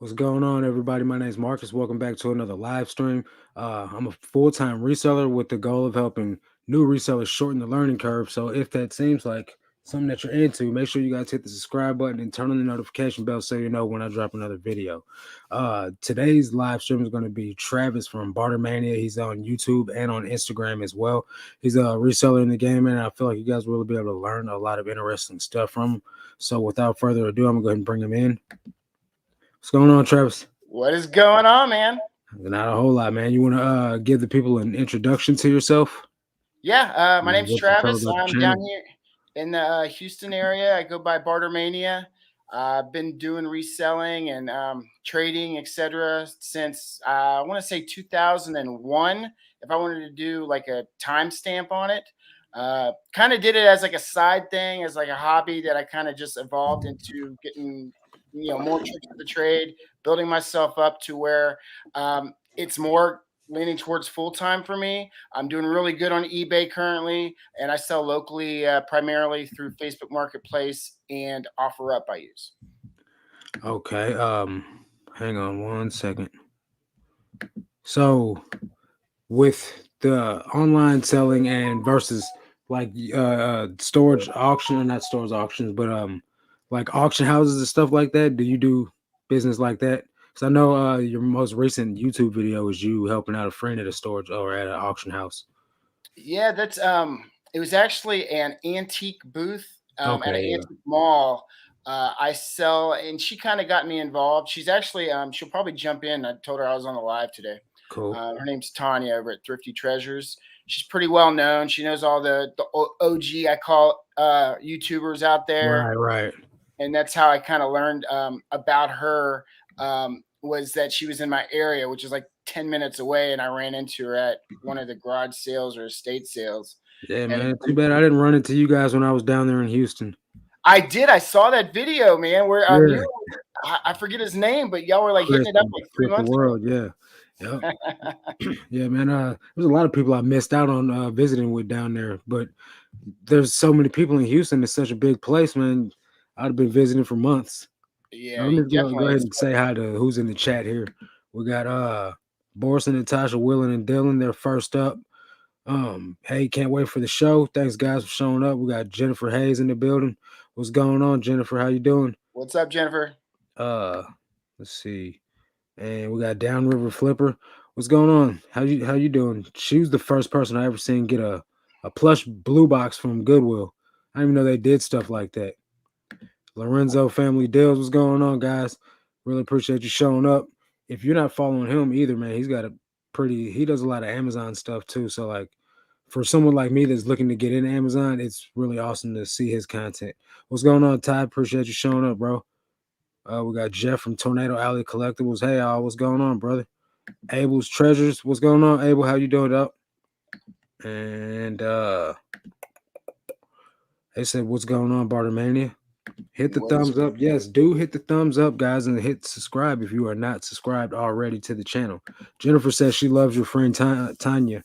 What's going on, everybody? My name is Marcus. Welcome back to another live stream. I'm a full-time reseller with the goal of helping new resellers shorten the learning curve. So if that seems like something that you're into, make sure you guys hit the subscribe button and turn on the notification bell so you know when I drop another video. Today's live stream is going to be Travis from Barter Mania. He's on YouTube and on Instagram as well. He's a reseller in the game, and I feel like you guys will be able to learn a lot of interesting stuff from him. So without further ado, I'm going to go ahead and bring him in. What's going on, Travis? What is going on, man? Not a whole lot, man. You want to give the people an introduction to yourself? Yeah, my name's What you tell Travis. about the I'm down channel? here in the Houston area. I go by Barter Mania. I've been doing reselling and trading, etc., since I want to say 2001. If I wanted to do like a timestamp on it, kind of did it as like a side thing, as like a hobby that I kind of just evolved into getting, more tricks of the trade, building myself up to where it's more leaning towards full time for me. I'm doing really good on eBay currently, and I sell locally primarily through Facebook Marketplace and OfferUp I use. Okay. Hang on one second. So with the online selling and versus like storage auction, not storage auctions, but like auction houses and stuff like that, do you do business like that? Because I know your most recent YouTube video is you helping out a friend at a storage or at an auction house. Yeah, that's it was actually an antique booth at an Okay, yeah, antique mall. I sell, and she kind of got me involved. She's actually she'll probably jump in. I told her I was on the live today. cool. Her name's Tanya over at Thrifty Treasures. She's pretty well known. She knows all the OG, I call YouTubers out there, Right, right. and that's how I kind of learned about her. Was that she was in my area, which is like 10 minutes away, and I ran into her at one of the garage sales or estate sales. Yeah, And man. Too bad I didn't run into you guys when I was down there in Houston. I did. I saw that video, man, where Yeah, I forget his name, but y'all were like hitting Chris it up like three Flip the months World. Yeah, yep. Yeah, man. There's a lot of people I missed out on visiting with down there, but there's so many people in Houston. It's such a big place, man. I'd have been visiting for months. Yeah, Let me go definitely. ahead and say hi to who's in the chat here. We got Boris and Natasha, Willen and Dylan. They're first up. Hey, can't wait for the show. Thanks guys for showing up. We got Jennifer Hayes in the building. What's going on, Jennifer? How you doing? What's up, Jennifer? Uh, let's see. And we got Downriver Flipper. What's going on? How you doing? She was the first person I ever seen get a plush blue box from Goodwill. I didn't even know they did stuff like that. Lorenzo Family Deals. What's going on, guys? Really appreciate you showing up. If you're not following him either, man, he's got a he does a lot of Amazon stuff too. So like for someone like me that's looking to get into Amazon, it's really awesome to see his content. What's going on, Ty? Appreciate you showing up, bro. We got Jeff from Tornado Alley Collectibles. Hey, all, what's going on, brother? Abel's Treasures. What's going on, Abel? How you doing, up? And they said, what's going on, Bartermania? Hit the What is thumbs up. Yes, do hit the thumbs up, guys, and hit subscribe if you are not subscribed already to the channel. Jennifer says she loves your friend Tanya.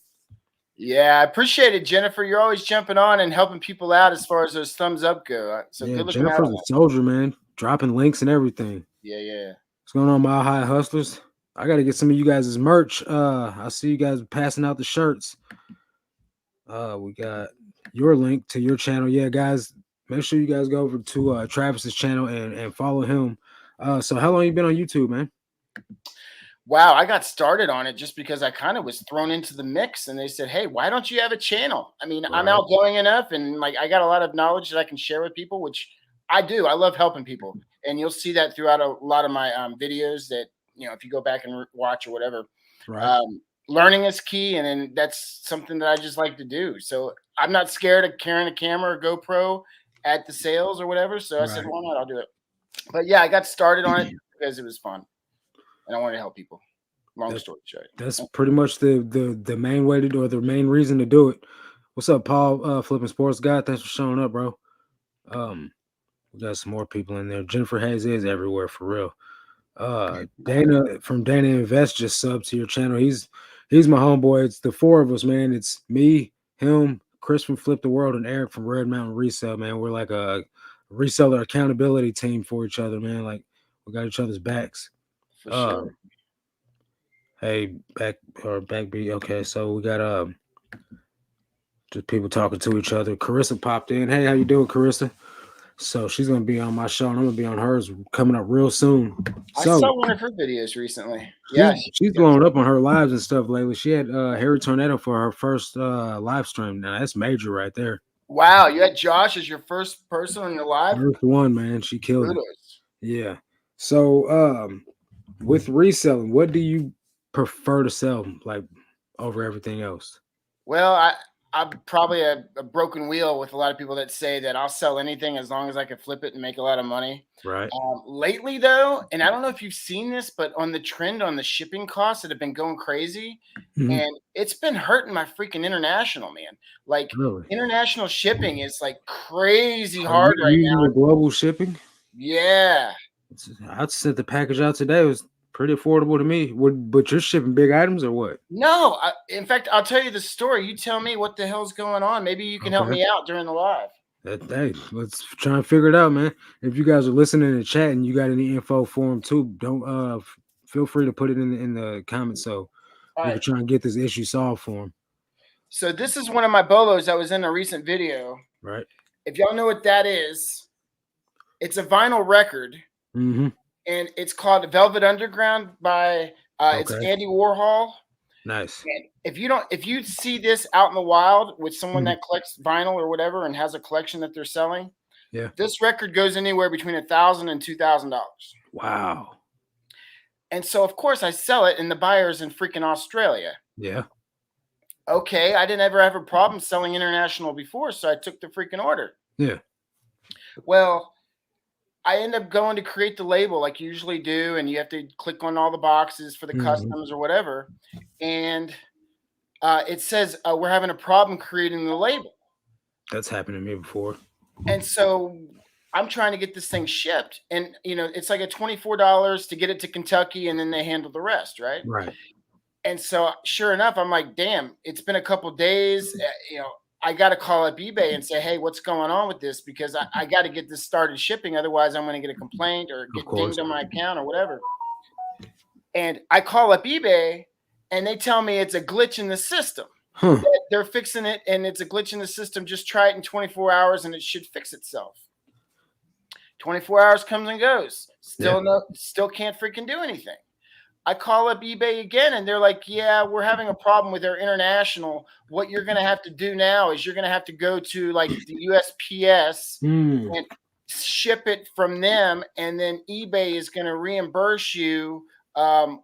Yeah, I appreciate it, Jennifer. You're always jumping on and helping people out as far as those thumbs up go. So Yeah, good looking out Jennifer's on a that. soldier, man. Dropping links and everything. Yeah, yeah. What's going on, Mile High Hustlers? I got to get some of you guys' merch. I see you guys passing out the shirts. We got your link to your channel. Yeah, guys, make sure you guys go over to Travis's channel and follow him. So how long you been on YouTube, man? Wow, I got started on it just because I kind of was thrown into the mix, and they said, "Hey, why don't you have a channel?" I mean, I'm Right. outgoing enough, and like I got a lot of knowledge that I can share with people, which I do. I love helping people, and you'll see that throughout a lot of my videos. That if you go back and watch or whatever, Right. um, learning is key, and then that's something that I just like to do. So I'm not scared of carrying a camera or GoPro at the sales or whatever. So I said, Right. "Why not? I'll do it." But yeah, I got started on it because it was fun, and I wanted to help people. Long That, story short. that's pretty much the main way to do it, the main reason to do it. What's up, Paul? Flipping Sports Guy. Thanks for showing up, bro. We got some more people in there. Jennifer Hayes is everywhere for real. Dana from Dana Invest just subbed to your channel. He's my homeboy. It's the four of us, man. It's me, him, Chris from Flip the World, and Eric from Red Mountain Resell, man. We're like a reseller accountability team for each other, man. Like we got each other's backs. for sure. Um, hey, backbeat. Okay, so we got just people talking to each other. Carissa popped in. Hey, how you doing, Carissa? So she's gonna be on my show, and I'm gonna be on hers coming up real soon. I So saw one of her videos recently. she's Yeah, she's blowing up on her lives and stuff lately. She had Harry Tornado for her first live stream. Now that's major right there. wow, you had Josh as your first person on your live. First one, man, she killed it. Kudos. Yeah. So with reselling, what do you prefer to sell like over everything else? Well, I'm probably a broken wheel with a lot of people that say that I'll sell anything as long as I can flip it and make a lot of money. Right. Lately, though, and I don't know if you've seen this, but on the trend on the shipping costs that have been going crazy, Mhm. and it's been hurting my freaking international, man. Like Really? international shipping is like crazy Are you hard right using now. the global shipping? Yeah. I sent the package out today. It was pretty affordable to me. But you're shipping big items or what? No, in fact, I'll tell you the story. You tell me what the hell's going on. Maybe you can help Okay. me out during the live. Hey, let's try and figure it out, man. If you guys are listening and chat and you got any info for them too, don't feel free to put it in the comments so All we right. can try and get this issue solved for them. So this is one of my bolos that was in a recent video. Right. If y'all know what that is, it's a vinyl record, Mm-hmm. and it's called Velvet Underground by it's Okay. Andy Warhol. Nice. And if you see this out in the wild with someone Mhm. that collects vinyl or whatever and has a collection that they're selling, Yeah. this record goes anywhere between $1,000 and $2,000. Wow. And so of course I sell it, and the buyer's in freaking Australia. Yeah. Okay, I didn't ever have a problem selling international before, so I took the freaking order. Yeah. Well, I end up going to create the label like you usually do, and you have to click on all the boxes for the Mhm. customs or whatever. And it says we're having a problem creating the label. That's happened to me before. And so I'm trying to get this thing shipped. And, it's like a $24 to get it to Kentucky, and then they handle the rest, right? Right. And so sure enough, I'm like, damn, it's been a couple days. I got to call up eBay and say, hey, what's going on with this? Because I got to get this started shipping. Otherwise, I'm going to get a complaint or Of get course. dinged on my account or whatever. And I call up eBay, and they tell me it's a glitch in the system. Huh. They're fixing it, and it's a glitch in the system. Just try it in 24 hours, and it should fix itself. 24 hours comes and goes. Still can't freaking do anything. I call up eBay again, and they're like, yeah, we're having a problem with their international. What you're going to have to do now is you're going to have to go to like the USPS Hmm. and ship it from them, and then eBay is going to reimburse you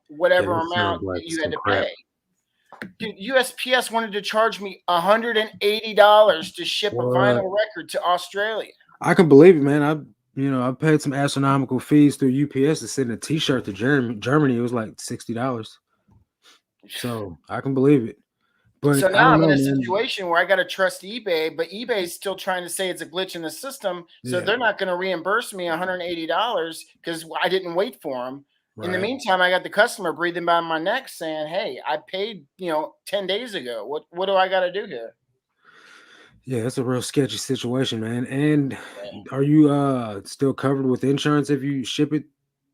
whatever that amount sounds like that you had some to crap. pay. Dude, USPS wanted to charge me $180 to ship a What? vinyl record to Australia. I can believe it, man. I paid some astronomical fees through UPS to send a T-shirt to Germany. It was like $60. So I can believe it. So But I now don't I'm in know, a man. situation where I got to trust eBay, but eBay is still trying to say it's a glitch in the system. So Yeah. they're not going to reimburse me $180 because I didn't wait for them. In the Right. meantime, I got the customer breathing down my neck saying, hey, I paid, 10 days ago. What do I got to do here? Yeah, that's a real sketchy situation, man. And are you still covered with insurance if you ship it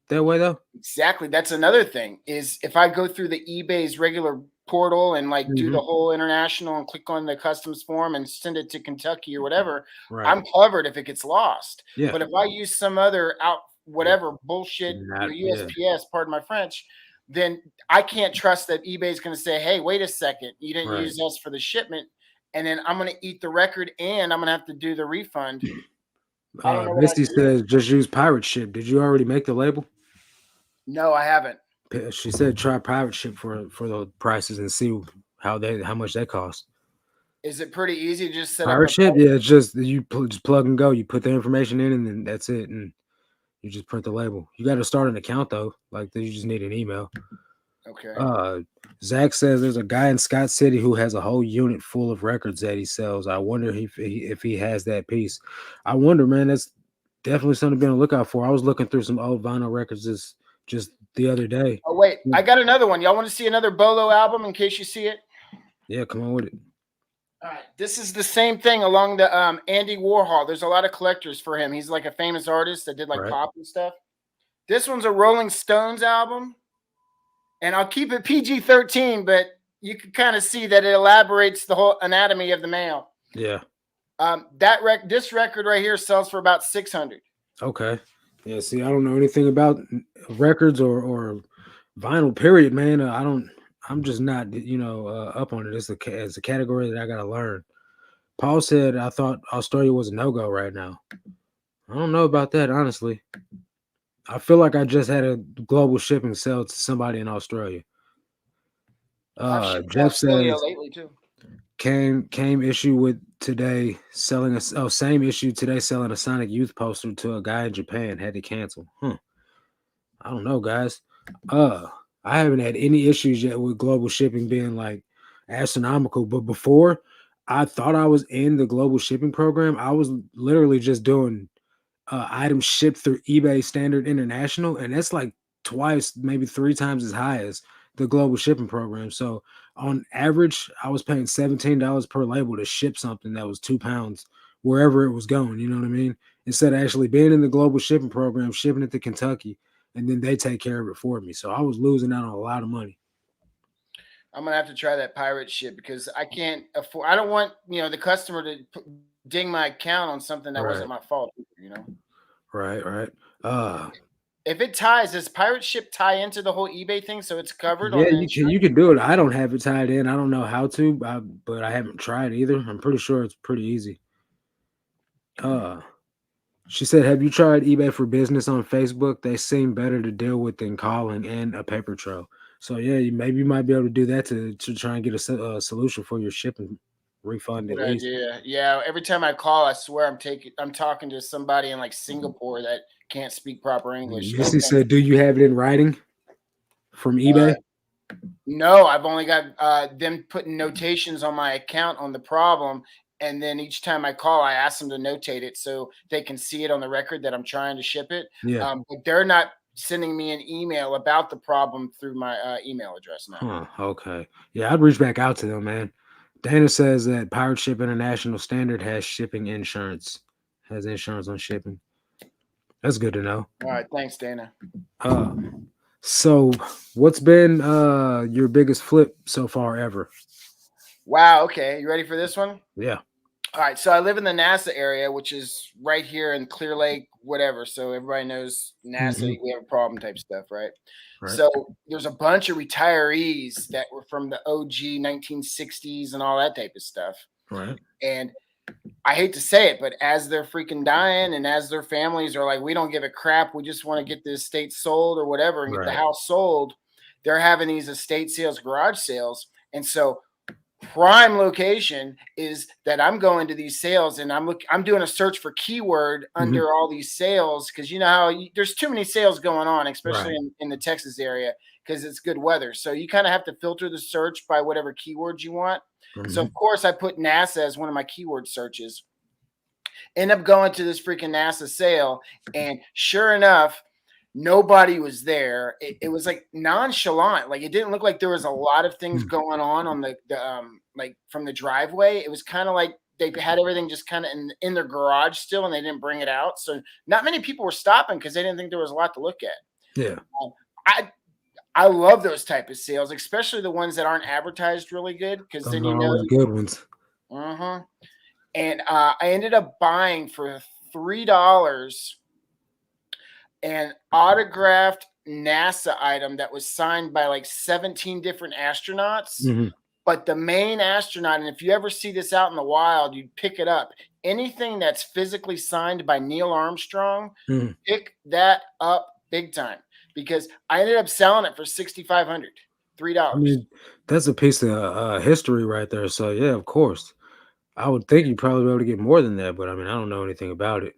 that way though? Exactly. That's another thing is if I go through the eBay's regular portal and like do Hmm. the whole international and click on the customs form and send it to Kentucky or whatever, Right. I'm covered if it gets lost. Yeah. But if I use some other out whatever bullshit, Not yeah. USPS, pardon my French, then I can't trust that eBay is going to say, "Hey, wait a second, you didn't Right. use us for the shipment," and then I'm going to eat the record and I'm going to have to do the refund. I don't know what I Misty can do. says just use pirate ship. Did you already make the label? No, I haven't. She said try private ship for the prices and see how much they cost. Is it pretty easy to just set up Pirate a ship, yeah, it's just just plug and go. You put the information in, and then that's it, and you just print the label. You got to start an account though. Like you just need an email. Okay. Zach says there's a guy in Scott City who has a whole unit full of records that he sells. I wonder if he has that piece. I wonder, man. That's definitely something to be on the lookout for. I was looking through some old vinyl records just the other day. Oh wait, I got another one. Y'all want to see another Bolo album in case you see it? Yeah, come on with it. All right, this is the same thing along the Andy Warhol. There's a lot of collectors for him. He's like a famous artist that did like Right. pop and stuff. This one's a Rolling Stones album, and I'll keep it PG-13, but you can kind of see that it elaborates the whole anatomy of the male. Yeah. This record right here sells for about 600. Okay. Yeah. See, I don't know anything about records or vinyl. Period, man. I don't. I'm just not, up on it. It's a category that I gotta learn. Paul said, "I thought Australia was a no go right now." I don't know about that, honestly. I feel like I just had a global shipping sell to somebody in Australia. I've shipped to Jeff Australia says lately too. came issue with today selling same issue today selling a Sonic Youth poster to a guy in Japan had to cancel. I don't know, guys. I haven't had any issues yet with global shipping being like astronomical, but before I thought I was in the global shipping program, I was literally just doing items shipped through eBay Standard International, and that's like twice, maybe three times as high as the global shipping program. So on average, I was paying $17 per label to ship something that was 2 pounds wherever it was going. You know what I mean? Instead of actually being in the global shipping program, shipping it to Kentucky, and then they take care of it for me. So I was losing out on a lot of money. I'm gonna have to try that pirate shit because I can't afford. I don't want the customer to ding my account on something that Right, wasn't my fault. You know, right. Uh, if it ties, does pirate ship tie into the whole eBay thing so it's covered yeah, on the you insurance? can do it. I don't have it tied in. I don't know how to, but I haven't tried either. I'm pretty sure it's pretty easy. Uh, she said, "Have you tried eBay for business on Facebook? They seem better to deal with than calling and a paper trail." So yeah, maybe you might be able to do that to try and get a solution for your shipping refund at Good least. idea. Yeah, every time I call, I swear I'm talking to somebody in like Singapore that can't speak proper English. So Missy said, "Do you have it in writing from uh, eBay?" no, I've only got them putting notations on my account on the problem, and then each time I call, I ask them to notate it so they can see it on the record that I'm trying to ship it. Yeah. But they're not sending me an email about the problem through my email address now. Huh. Okay. Yeah, I'd reach back out to them, man. Dana says that Pirate Ship International Standard has shipping insurance. Has insurance on shipping. That's good to know. All right, thanks, Dana. Uh, so what's been your biggest flip so far ever? Wow. Okay, you ready for this one? Yeah. All right, so I live in the NASA area, which is right here in Clear Lake, whatever. So everybody knows NASA, Hmm. we have a problem type stuff, right? Right. So there's a bunch of retirees that were from the OG 1960s and all that type of stuff. Right. And I hate to say it, but as they're freaking dying and as their families are like, we don't give a crap, we just want to get the estate sold or whatever and get the Right. house sold, they're having these estate sales, garage sales. And so prime location is that I'm going to these sales and I'm doing a search for keyword Hmm. under all these sales because you know how there's too many sales going on, especially Right. in the Texas area because it's good weather. So you kind of have to filter the search by whatever keywords you want. So Hmm. of course I put NASA as one of my keyword searches. End up going to this freaking NASA sale, and sure enough, nobody was there. It was like nonchalant. Like it didn't look like there was a lot of things going on the like from the driveway. It was kind of like they had everything just kind of in their garage still, and they didn't bring it out. So not many people were stopping because they didn't think there was a lot to look at. Yeah. Um, I I love those type of sales, especially the ones that aren't advertised really good because Those then are you know. always good ones. Mhm. And I ended up buying for $3 an autographed NASA item that was signed by like 17 different astronauts. Hmm. But the main astronaut, and if you ever see this out in the wild, you'd pick it up. Anything that's physically signed by Neil Armstrong, Hmm. pick that up big time because I ended up selling it for $6,500, I $3. mean, that's a piece of history right there. So yeah, of course. I would think you'd probably be able to get more than that, but I mean, I don't know anything about it.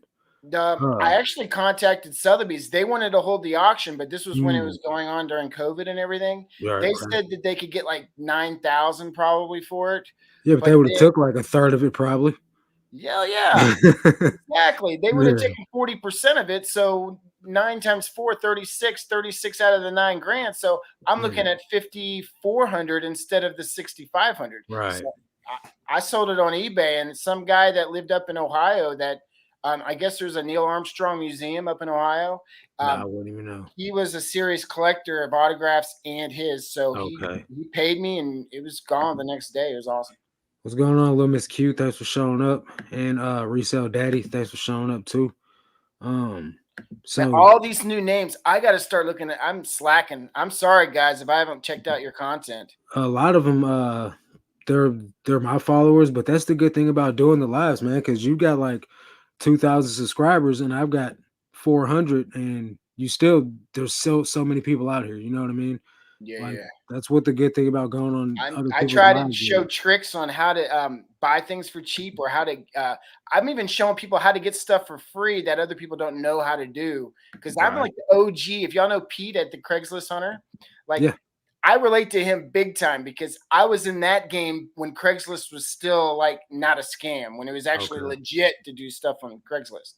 I Uh, actually contacted Sotheby's. They wanted to hold the auction, but this was when it mm, was going on during COVID and everything. right, They right. said that they could get like 9,000 probably for it. Yeah, but But they would have then, took like a third of it probably. yeah, exactly. They would have Yeah, taken 40% of it. So 9 times 4, 36, 36 out of the 9 grand. So I'm looking mm, at 5,400 instead of the 6,500. right. So I sold it on eBay, and some guy that lived up in Ohio that I guess there's a Neil Armstrong museum up in Ohio. Nah, Um, I wouldn't even know. he was a serious collector of autographs and his, so Okay. he paid me and it was gone the next day. It was awesome. What's going on, little Miss Q? Thanks for showing up. And Resell Daddy, thanks for showing up too. Um, Man, so all these new names, I got to start looking at. I'm slacking. I'm sorry, guys, if I haven't checked out your content. a lot of them, they're they're my followers, but that's the good thing about doing the lives, man, because you got like 2,000 subscribers, and I've got 400, and you still there's so many people out here. You know what I mean? Yeah, Like yeah. that's what the good thing about going on other I people's try to lives show is. tricks on how to buy things for cheap or how to. I'm even showing people how to get stuff for free that other people don't know how to do. Because I'm Right. like the OG. If y'all know Pete at the Craigslist Hunter, like Yeah. I relate to him big time because I was in that game when Craigslist was still like not a scam, when it was actually Okay. legit to do stuff on Craigslist.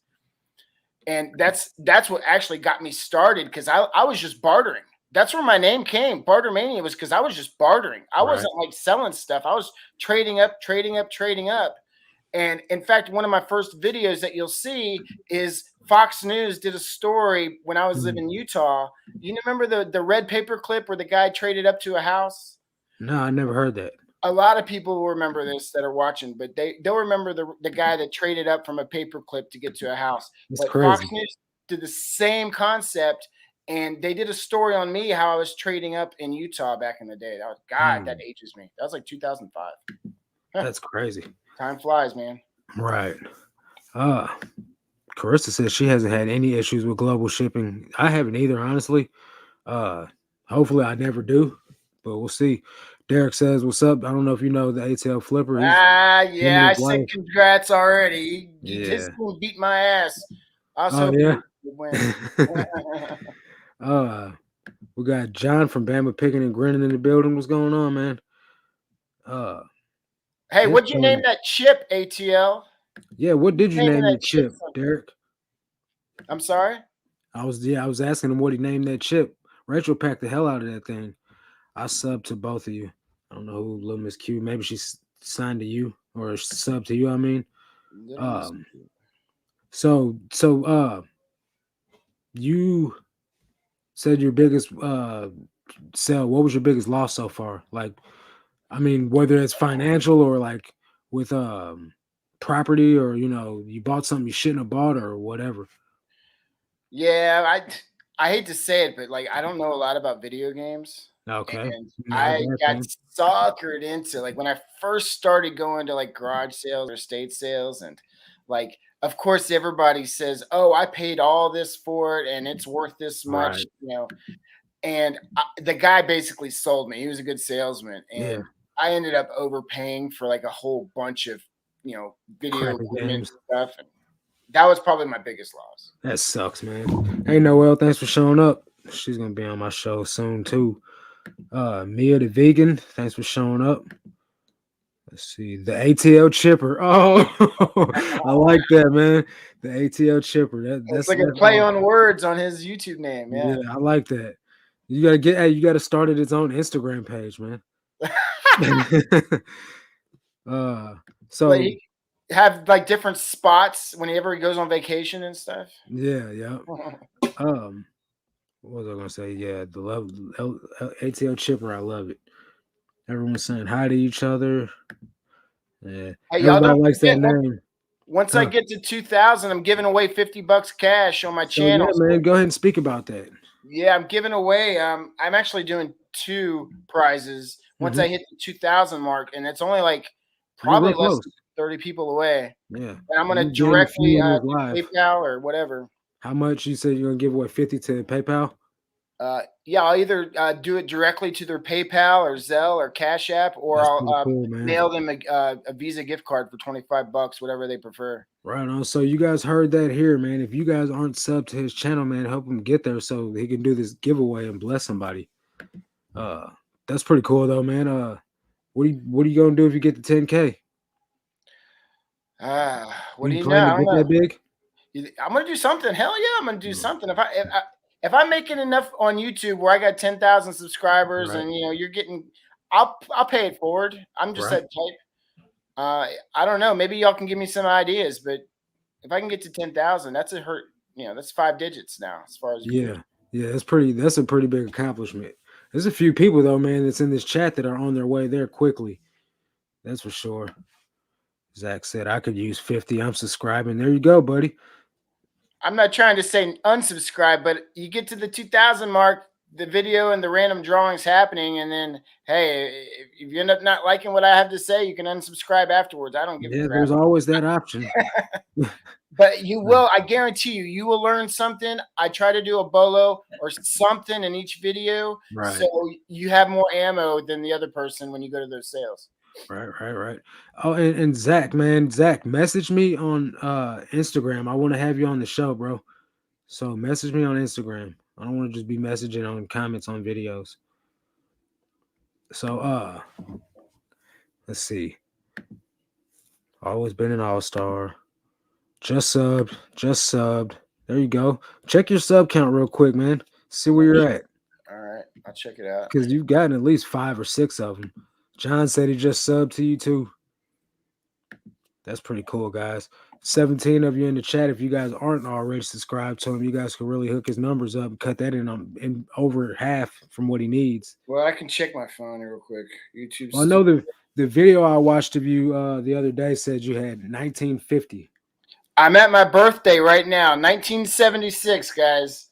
And that's what actually got me started because I was just bartering. That's where my name came. Barter Mania was because I was just bartering. I Right. wasn't like selling stuff. I was trading up, trading up, trading up. And in fact, one of my first videos that you'll see is Fox News did a story when I was living in Utah. You remember the red paper clip where the guy traded up to a house? No, I never heard that. A lot of people will remember this that are watching, but they'll remember the guy that traded up from a paperclip to get to a house. It's But Fox crazy. News did the same concept, and they did a story on me how I was trading up in Utah back in the day. That was God, that Mm, ages me. That was like 2005. that's crazy. Time flies, man. Right. Uh, Carissa says she hasn't had any issues with global shipping. I haven't either, honestly. Uh, Hopefully I never do, but we'll see. Derek says, "What's up?" I don't know if you know the ATL flipper. He's him Yeah, and I his said wife. congrats already. His Yeah. team beat my ass. I was Oh hoping yeah. he would win. uh, we got John from Bama picking and grinning in the building. What's going on, man? Uh, Hey, this what'd you name one. that chip, ATL? Yeah. What did you Naming name that your chip chip, something. Derek? I'm sorry? I was asking him what he named that chip. Rachel packed the hell out of that thing. I subbed to both of you. I don't know who Little Miss Q. Maybe she signed to you or subbed to you. I mean, Little Miss. um, so you said your biggest sell. What was your biggest loss so far? Like, I mean, whether it's financial or like with property, or you bought something you shouldn't have bought or whatever. Yeah, I hate to say it, but like I don't know a lot about video games. Okay, And not a I bad got thing. suckered into like when I first started going to like garage sales or estate sales, and like of course everybody says, "Oh, I paid all this for it and it's worth this much," Right. And the guy basically sold me. He was a good salesman, Yeah. and I ended up overpaying for like a whole bunch of video Crappy equipment games. stuff, and that was probably my biggest loss. That sucks, man. Hey, Noel, thanks for showing up. She's gonna be on my show soon too. Mia the vegan, thanks for showing up. Let's see the ATL chipper. Oh, I like that, man. The ATL chipper. It's That's like a that's play awesome. on words on his YouTube name. Yeah, Yeah. I like that. You gotta get. Hey, you gotta start it its own Instagram page, man. uh, Like so he have like different spots whenever he goes on vacation and stuff. yeah, yeah. Um, what was I gonna say? Yeah, the love ATL chipper. I love it. Everyone's saying hi to each other. Yeah, Hey, y'all everybody don't likes that forget name. once I Huh. get to 2,000, I'm giving away $50 cash on my So yeah, channel. So man, go ahead and speak about that. yeah, I'm giving away. I'm actually doing two prizes once Hmm. I hit the 2,000 mark, and it's only like You're probably real less close. than 30 people away. Yeah, And I'm gonna you gained a few directly on this do live. PayPal or whatever. How much you said you're gonna give away 50 to PayPal? Yeah, I'll either do it directly to their PayPal or Zelle or Cash App, or That's I'll pretty cool, man. mail them a Visa gift card for $25, whatever they prefer. Right on. So you guys heard that here, man. If you guys aren't subbed to his channel, man, help him get there so he can do this giveaway and bless somebody. Uh, that's pretty cool though, man. What are you gonna do if you get to 10K? What do You you know? plan to I don't get that know. big? I'm gonna do something. Hell yeah, I'm gonna do No. something. If I'm making enough on YouTube where I got 10,000 subscribers, Right, and you're getting, I'll pay it forward. I'm just right. that type. I don't know. Maybe y'all can give me some ideas, but if I can get to 10,000, that's a hurt. That's 5 digits now as far as views. Yeah, yeah, that's a pretty big accomplishment. There's a few people though, man, that's in this chat that are on their way there quickly. That's for sure. Zach said I could use 50. I'm subscribing. There you go, buddy. I'm not trying to say unsubscribe, but you get to the 2,000 mark, the video and the random drawings happening, and then hey, if you end up not liking what I have to say, you can unsubscribe afterwards. I don't give a Yeah, crap. there's always that option. But you will, I guarantee you, you will learn something. I try to do a bolo or something in each video, Right. so you have more ammo than the other person when you go to those sales. Right. Oh, and Zach, man, Zach, message me on Instagram. I want to have you on the show, bro. So message me on Instagram. I don't want to just be messaging on comments on videos. So let's see. Always been an all-star. Just subbed. Just subbed. There you go. Check your sub count real quick, man. See where you're at. All right, I'll check it out. Because you've gotten at least 5 or 6 of them. John said he just subbed to you too. That's pretty cool, guys. 17 of you in the chat. If you guys aren't already subscribed to him, you guys could really hook his numbers up and cut that in over half from what he needs. Well, I can check my phone real quick. YouTube's. Well, I know the video I watched of you the other day said you had 1950. I'm at my birthday right now, 1976, guys.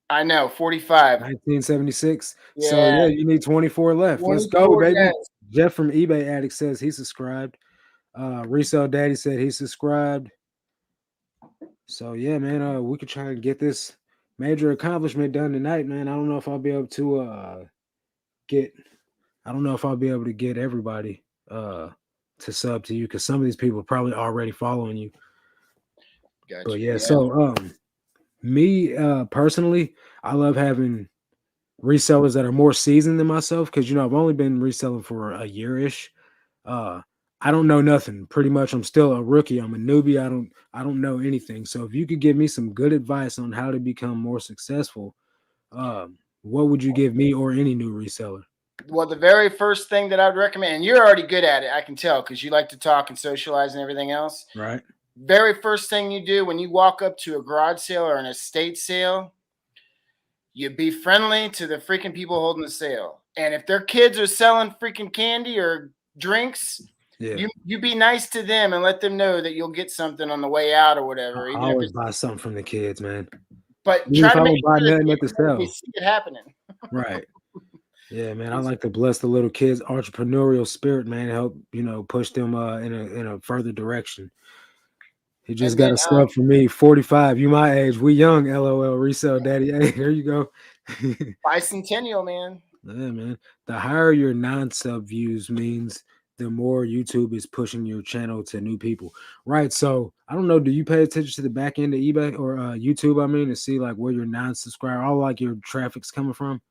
I know, 45. 1976. Yeah. So yeah, you need 24 left. Let's go, 24, baby. yes. Jeff from eBay Addict says he subscribed. Resale Daddy said he subscribed. So yeah, man, we could try and get this major accomplishment done tonight, man. I don't know if I'll be able to get everybody to sub to you because some of these people are probably already following you. Gotcha. But yeah, so me personally, I love having resellers that are more seasoned than myself because I've only been reselling for a year-ish. I don't know nothing. Pretty much, I'm still a rookie. I'm a newbie. I don't know anything. So if you could give me some good advice on how to become more successful, what would you give me or any new reseller? Well, the very first thing that I'd recommend, and you're already good at it, I can tell, because you like to talk and socialize and everything else. Right. Very first thing you do when you walk up to a garage sale or an estate sale, you be friendly to the freaking people holding the sale. And if their kids are selling freaking candy or drinks, you be nice to them and let them know that you'll get something on the way out or whatever. I Even always if buy something from the kids, man. But Even try if to I make don't buy sure nothing at the they sale. see it happening. Right. Yeah, man. I like to bless the little kids' entrepreneurial spirit, man. Help push them in a further direction. He just got a sub for me, 45. You my age. We young, LOL. Resell daddy. Hey, there you go. Bicentennial, man. Yeah, man. The higher your non-sub views means the more YouTube is pushing your channel to new people. Right. So I don't know. Do you pay attention to the back end of eBay or YouTube? I mean, to see like where your non-subscriber, all like your traffic's coming from.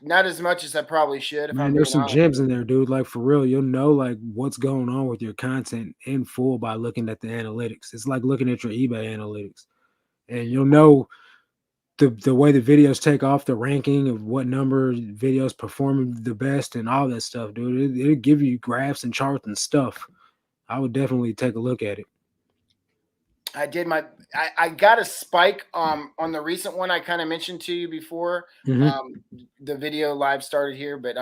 Not as much as I probably should. If Man, I'm there's being some honest. gems in there, dude. Like for real, you'll know like what's going on with your content in full by looking at the analytics. It's like looking at your eBay analytics, and you'll know the way the videos take off, the ranking of what number videos performing the best, and all that stuff, dude. It'll give you graphs and charts and stuff. I would definitely take a look at it. I got a spike on the recent one I kind of mentioned to you before. The video live started here, but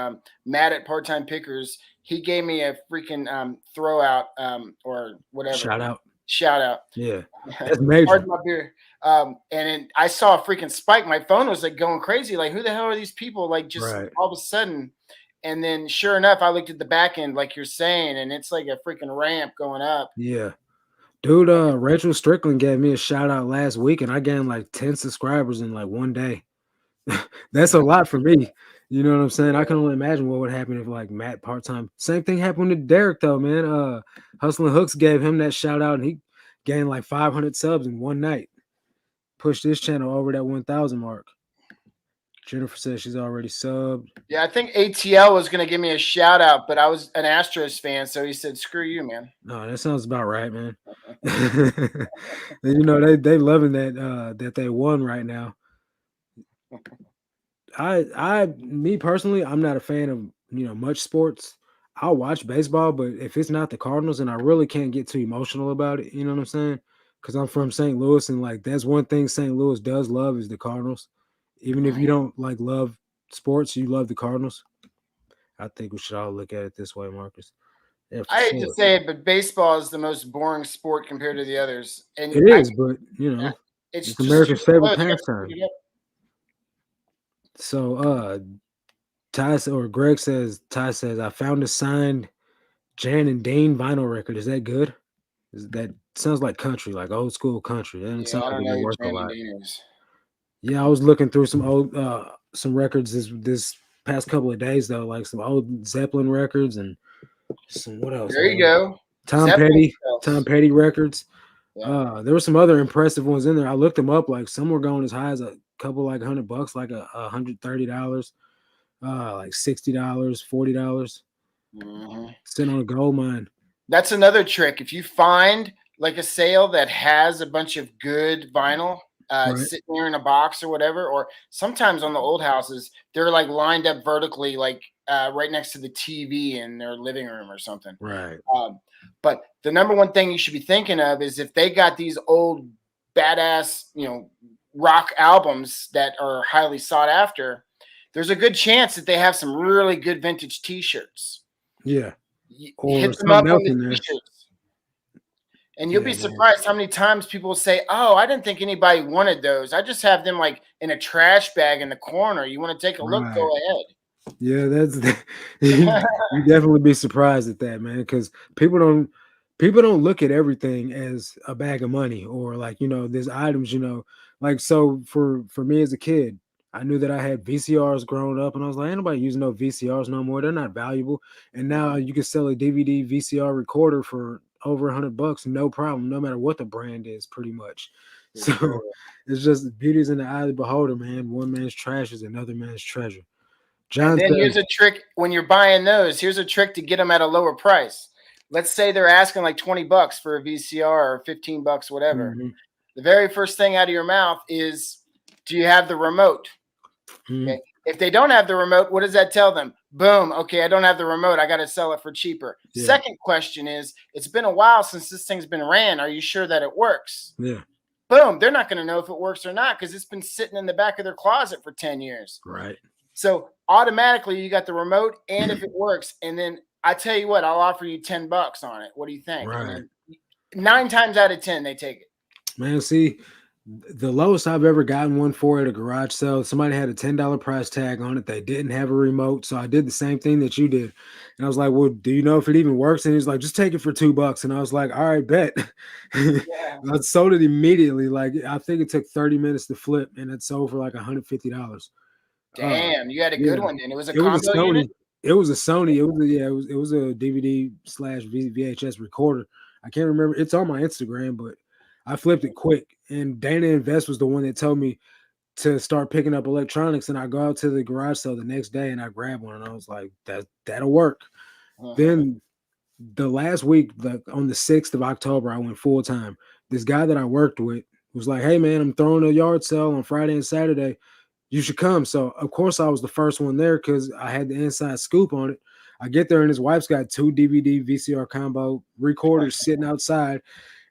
Matt at Part Time Pickers, he gave me a freaking throw out or whatever. Shout out. Yeah, that's major. Pardon my beer. And then I saw a freaking spike. My phone was like going crazy. Like, who the hell are these people? Like, just all of a sudden. And then, sure enough, I looked at the back end, like you're saying, and it's like a freaking ramp going up. Yeah. Dude, Rachel Strickland gave me a shout out last week, and I gained like 10 subscribers in like one day. That's a lot for me. You know what I'm saying? I can only imagine what would happen if like Matt part-time. Same thing happened to Derek though, man. Hustling Hooks gave him that shout out, and he gained like 500 subs in one night. Pushed this channel over that 1,000 mark. Jennifer says she's already subbed. Yeah, I think ATL was going to give me a shout out, but I was an Astros fan, so he said, "Screw you, man." No, that sounds about right, man. They loving that they won right now. Me personally, I'm not a fan of much sports. I'll watch baseball, but if it's not the Cardinals, and I really can't get too emotional about it, you know what I'm saying? Because I'm from St. Louis, and like that's one thing St. Louis does love is the Cardinals. Even if Mhm. you don't like love sports, you love the Cardinals. I think we should all look at it this way, Marcus. Yeah, for I hate to sure. say it, but baseball is the most boring sport compared to the others, and It is, but you know, it's it's just too America's favorite slow. They got to pastime. speed it up. So Greg says I found a signed Jan and Dane vinyl record. Is that good? That sounds like country, like old school country. That doesn't Yeah, sound I like don't it'd know be who worth a Brandon lot. Dean is. Yeah, I was looking through some old some records this past couple of days though, like some old Zeppelin records and some what else, There you man? go. Tom Zeppelin Petty, Tom spells. Petty records. Yeah. There were some other impressive ones in there. I looked them up, like some were going as high as a couple like $100, like $130, like $60, $40, Hmm. sitting on a gold mine. That's another trick. If you find like a sale that has a bunch of good vinyl Right, sitting there in a box or whatever, or sometimes on the old houses, they're like lined up vertically, like right next to the TV in their living room or something. right. Um, but the number one thing you should be thinking of is if they got these old badass, rock albums that are highly sought after, there's a good chance that they have some really good vintage T-shirts. Yeah. You Or hit them up something on else the in there. T-shirts, and you'll Yeah, be man. surprised how many times people will say, "Oh, I didn't think anybody wanted those. I just have them like in a trash bag in the corner. You want to take a look? Right. Go ahead." Yeah, that's you definitely be surprised at that, man, because people don't look at everything as a bag of money or like, there's items, like so for me as a kid, I knew that I had VCRs growing up and I was like, ain't nobody using no VCRs no more. They're not valuable. And now Mhm. you can sell a DVD VCR recorder for over $100, no problem, no matter what the brand is, pretty much. For So sure. it's just beauty's in the eye of the beholder, man. One man's trash is another man's treasure. And John then here's says, a trick when you're buying those. Here's a trick to get them at a lower price. Let's say they're asking like 20 bucks for a VCR or 15 bucks, whatever. mhm, The very first thing out of your mouth is, do you have the remote? mhm, Okay. If they don't have the remote, what does that tell them? Boom. Okay, I don't have the remote. I got to sell it for cheaper. yeah, Second question is, it's been a while since this thing's been ran. Are you sure that it works? yeah, Boom. They're not going to know if it works or not because it's been sitting in the back of their closet for 10 years. right, So automatically you got the remote and if it works. And then I tell you what, I'll offer you 10 bucks on it. What do you think? And right. then 9 times out of 10, they take it. Man, see, the lowest I've ever gotten one for at a garage sale, somebody had a $10 price tag on it. They didn't have a remote. So I did the same thing that you did. And I was like, well, do you know if it even works? And he's like, just take it for $2. And I was like, all right, bet. Yeah. I sold it immediately. Like I think it took 30 minutes to flip and it sold for like $150. Uh Damn, you had a good yeah. one then. It was a It was combo a unit? Sony. It was a Sony. It was a DVD slash VHS recorder. I can't remember. It's on my Instagram, but I flipped it quick. And Dana Invest was the one that told me to start picking up electronics. And I go out to the garage sale the next day and I grab one and I was like, that'll work. Uh-huh. Then the last week, like on the 6th of October, I went full time. This guy that I worked with was like, hey man, I'm throwing a yard sale on Friday and Saturday, you should come. So of course I was the first one there because I had the inside scoop on it. I get there and his wife's got two DVD VCR combo recorders sitting outside.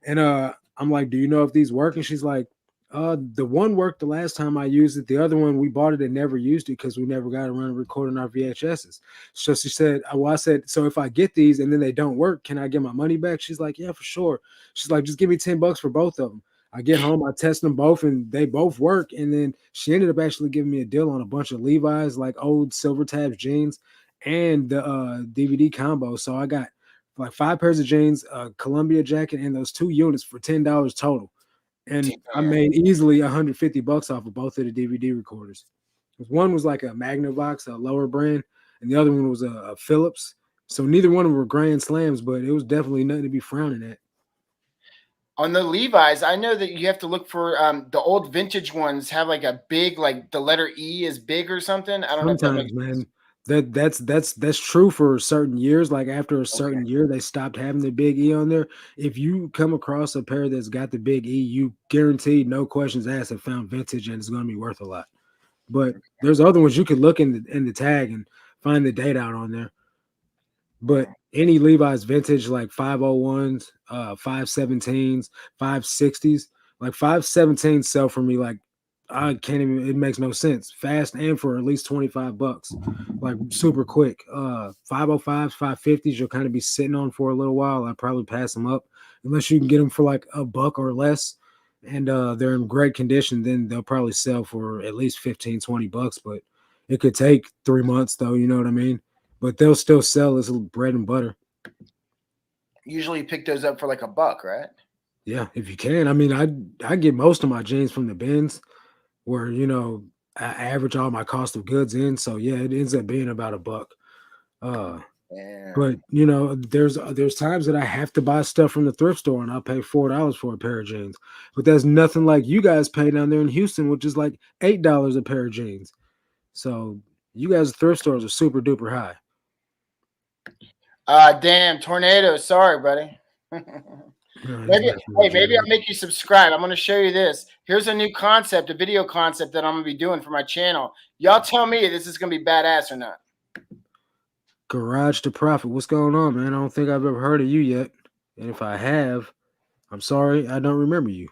And I'm like, do you know if these work? And she's like, the one worked the last time I used it. The other one we bought it and never used it because we never got around to recording our VHSs. So she said, well, I said, so if I get these and then they don't work, can I get my money back? She's like, yeah, for sure. She's like, just give me $10 for both of them. I get home, I test them both, and they both work. And then she ended up actually giving me a deal on a bunch of Levi's, like old Silver Tabs jeans, and the DVD combo. So I got like 5 pairs of jeans, a Columbia jacket, and those 2 units for $10 total. And I Damn. made easily $150 off of both of the DVD recorders. One was like a Magnavox, a lower brand, and the other one was a Philips. So neither one of them were grand slams, but it was definitely nothing to be frowning at. On the Levi's, I know that you have to look for the old vintage ones have like a big, like the letter E is big or something. I don't know if that Sometimes, makes man, sense. that's true for certain years. Like after a Okay. certain year, they stopped having the big E on there. If you come across a pair that's got the big E, you guaranteed, no questions asked, have found vintage and it's going to be worth a lot. But there's other ones you could look in the tag and find the date out on there. But any Levi's vintage like 501s, 517s, 560s, like 517s sell for me like I can't even it makes no sense. Fast and for at least 25 bucks. Like super quick. 505s, 550s you'll kind of be sitting on for a little while. I'd probably pass them up unless you can get them for like a buck or less and they're in great condition, then they'll probably sell for at least 15, 20 bucks, but it could take 3 months though, you know what I mean? But they'll still sell as bread and butter. Usually you pick those up for like a buck, right? Yeah, if you can. I mean, I get most of my jeans from the bins where, I average all my cost of goods in. So yeah, it ends up being about a buck. Uh Yeah. but there's times that I have to buy stuff from the thrift store and I'll pay $4 for a pair of jeans. But that's nothing like you guys pay down there in Houston, which is like $8 a pair of jeans. So you guys thrift stores are super duper high. Damn, tornado. Sorry, buddy. He's Maybe, messing with maybe you. I'll make you subscribe. I'm going to show you this. Here's a new concept, a video concept that I'm going to be doing for my channel. Y'all tell me if this is going to be badass or not. Garage to Profit. What's going on, man? I don't think I've ever heard of you yet. And if I have, I'm sorry, I don't remember you.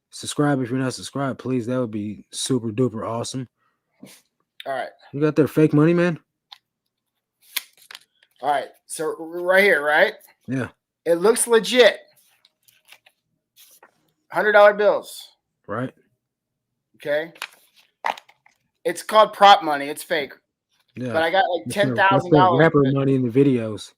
Subscribe if you're not subscribed, please. That would be super duper awesome. All right. You got their fake money, man? All right. So right here, right? Yeah. It looks legit. $100 bills. Right? Okay. It's called prop money. It's fake. Yeah. But I got like That's the $10,000. rapper money in the videos.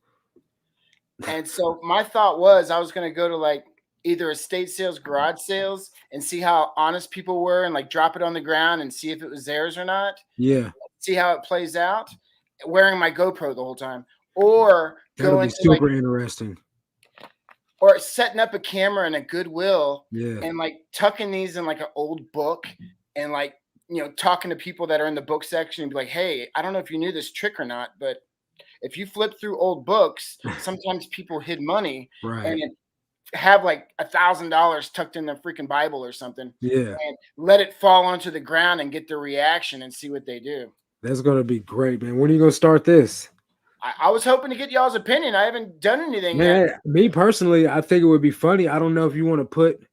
And so my thought was I was going to go to like either estate sales, garage sales, and see how honest people were and like drop it on the ground and see if it was theirs or not. Yeah. See how it plays out. Wearing my GoPro the whole time. Or That'll going be to super like, interesting. or setting up a camera in a Goodwill Yeah. and like tucking these in like an old book and like, talking to people that are in the book section and be like, hey, I don't know if you knew this trick or not, but if you flip through old books, sometimes people hid money Right. and have like $1,000 tucked in their freaking Bible or something. Yeah. And let it fall onto the ground and get their reaction and see what they do. That's gonna be great, man. When are you gonna start this? I was hoping to get y'all's opinion. I haven't done anything Man, yet. me personally, I think it would be funny. I don't know if you want to put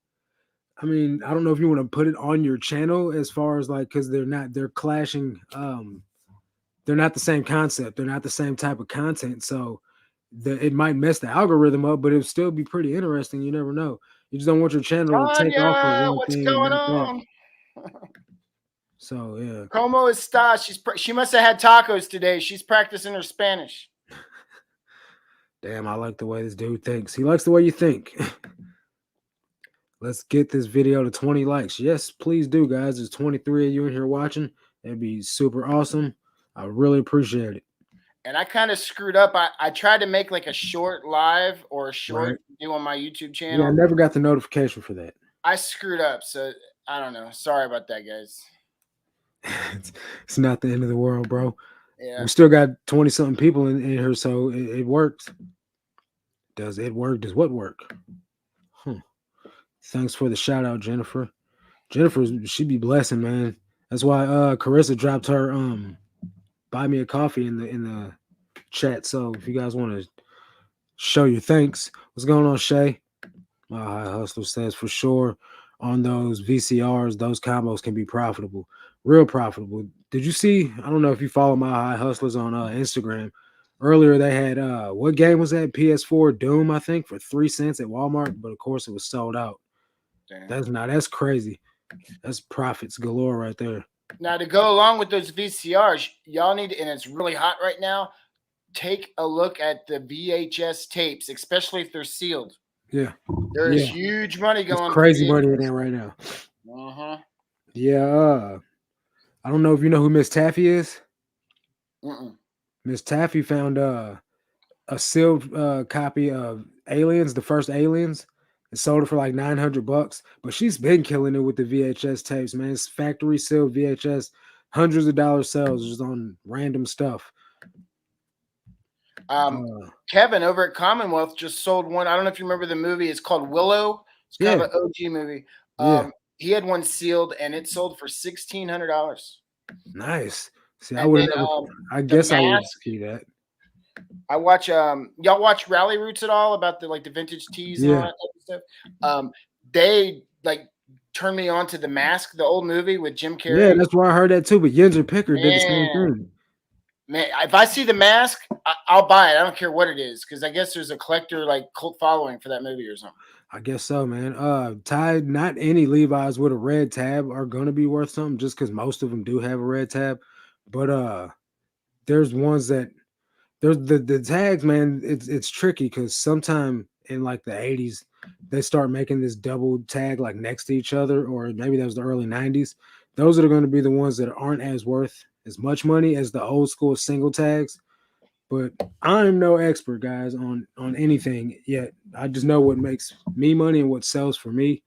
I mean, I don't know if you want to put it on your channel as far as like because they're clashing. They're not the same concept. They're not the same type of content. So it might mess the algorithm up, but it'll still be pretty interesting. You never know. You just don't want your channel to take off for Tanya, one what's thing and going knock off. on? So yeah. Como está? She must have had tacos today. She's practicing her Spanish. Damn, I like the way this dude thinks. He likes the way you think. Let's get this video to 20 likes. Yes, please do, guys. There's 23 of you in here watching. That'd be super awesome. I really appreciate it. And I kind of screwed up. I tried to make like a short live or a short video on my YouTube channel. Yeah, I never got the notification for that. I screwed up. So I don't know. Sorry about that, guys. It's not the end of the world, bro. Yeah. We still got 20-something people in here, so it works. Does it work? Does what work? Thanks for the shout out, Jennifer. Jennifer, she be blessing, man. That's why Carissa dropped her buy me a coffee in the chat. So if you guys want to show your thanks, what's going on, Shay? My High Hustler says for sure on those VCRs, those combos can be profitable, real profitable. Did you see? I don't know if you follow my High Hustlers on Instagram. Earlier they had what game was that? PS4 Doom, I think, for 3 cents at Walmart, but of course it was sold out. Damn. That's crazy. That's profits galore right there. Now to go along with those VCRs, y'all need, and it's really hot right now, take a look at the VHS tapes, especially if they're sealed. Yeah. There's huge money going. There's crazy money in there right now. Uh-huh. Yeah. I don't know if you know who Miss Taffy is. Miss Taffy found a sealed copy of Aliens, the first Aliens, and sold it for like $900. But she's been killing it with the VHS tapes, man. It's factory sealed VHS, hundreds of dollars sales just on random stuff. Kevin over at Commonwealth just sold one. I don't know if you remember the movie. It's called Willow. It's kind of an OG movie. He had one sealed and it sold for $1,600. Nice. See, I would never. I guess I would see that. I watch y'all watch Rally Roots at all about the like the vintage tees and all Yeah, that type of stuff? They like turned me on to The Mask, the old movie with Jim yeah, Carrey. that's where I heard that too. But Yinzer Picker did the same Man, thing. man, if I see The Mask, I'll buy it. I don't care what it is because I guess there's a collector like cult following for that movie or something. I guess so, man. Ty, not any Levi's with a red tab are gonna be worth something just because most of them do have a red tab. But there's ones that there's the tags, man. It's tricky because sometime in like the 80s, they start making this double tag like next to each other, or maybe that was the early 90s. Those are going to be the ones that aren't as worth as much money as the old school single tags. But I'm no expert, guys, on anything yet. I just know what makes me money and what sells for me.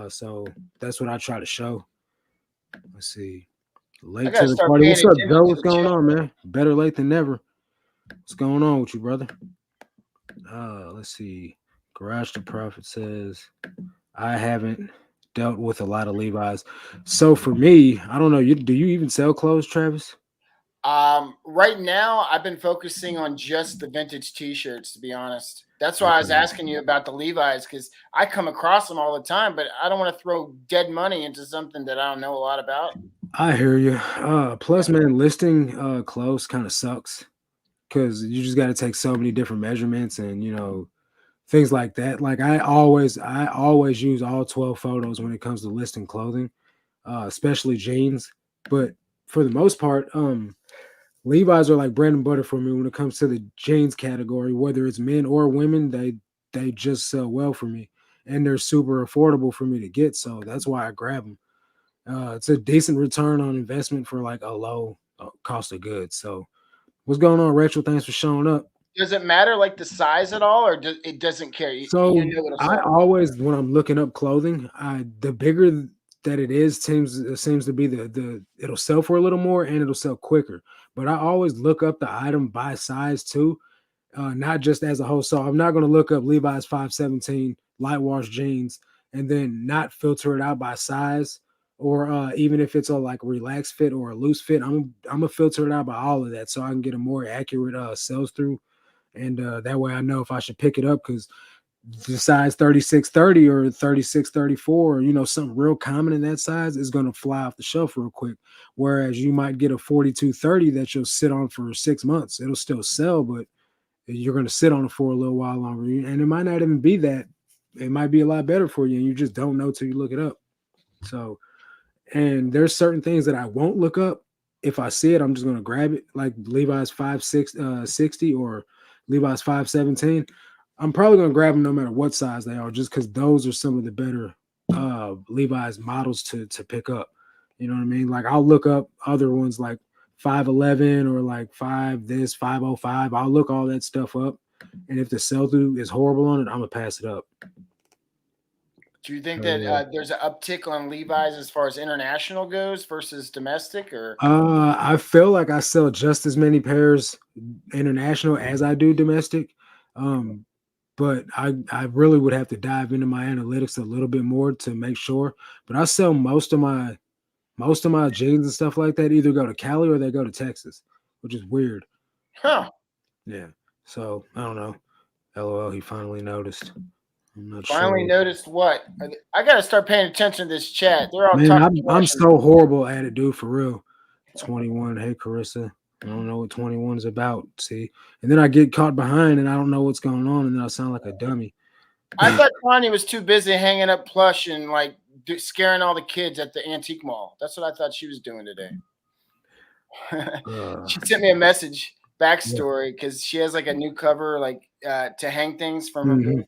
So that's what I try to show. Let's see. I Late gotta to the start party. paying What's up, attention Joe? to What's the going chat. on, man? Better late than never. What's going on with you, brother? Let's see. Garage the Prophet says, I haven't dealt with a lot of Levi's. So for me, I don't know. Do you even sell clothes, Travis? Right now, I've been focusing on just the vintage T-shirts. To be honest, that's why I was Okay. asking you about the Levi's because I come across them all the time, but I don't want to throw dead money into something that I don't know a lot about. I hear you. Plus, man, listing clothes kind of sucks because you just got to take so many different measurements and things like that. Like I always use all 12 photos when it comes to listing clothing, especially jeans. But for the most part, Levi's are like bread and butter for me when it comes to the jeans category, whether it's men or women. They just sell well for me, and they're super affordable for me to get. So that's why I grab them. It's a decent return on investment for like a low cost of goods. So what's going on, Rachel? Thanks for showing up. Does it matter like the size at all, or it doesn't care? You So know what'll I sell. always, when I'm looking up clothing, the bigger that it is, seems to be the it'll sell for a little more and it'll sell quicker. But I always look up the item by size too, not just as a whole. So I'm not going to look up Levi's 517 light wash jeans and then not filter it out by size, or even if it's a like relaxed fit or a loose fit. I'm gonna filter it out by all of that so I can get a more accurate sales through, and that way I know if I should pick it up because the size 3630 or 3634, or something real common in that size is going to fly off the shelf real quick, whereas you might get a 4230 that you'll sit on for 6 months. It'll still sell, but you're going to sit on it for a little while longer, and it might not even be that. It might be a lot better for you and you just don't know till you look it up. So, and there's certain things that I won't look up. If I see it, I'm just going to grab it, like Levi's 560 or Levi's 517. I'm probably going to grab them no matter what size they are, just because those are some of the better Levi's models to pick up. You know what I mean? Like I'll look up other ones like 511 or like 505. I'll look all that stuff up. And if the sell through is horrible on it, I'm going to pass it up. Do you think So, that yeah. there's an uptick on Levi's as far as international goes versus domestic, or I feel like I sell just as many pairs international as I do domestic. Um, but I really would have to dive into my analytics a little bit more to make sure. But I sell most of my jeans and stuff like that either go to Cali or they go to Texas, which is weird. huh? Yeah. So I don't know. LOL, he finally noticed. I'm not Finally sure. noticed what? I got to start paying attention to this chat. They're all Man, talking I'm trash. so horrible at it, dude, for real. 21. Hey, Carissa. I don't know what 21 is about. See, and then I get caught behind and I don't know what's going on, and then I sound like a dummy. I thought Tanya was too busy hanging up plush and like scaring all the kids at the antique mall. That's what I thought she was doing today. Uh, She sent me a message yeah. backstory because she has like a new cover like to hang things from her Hmm. booth.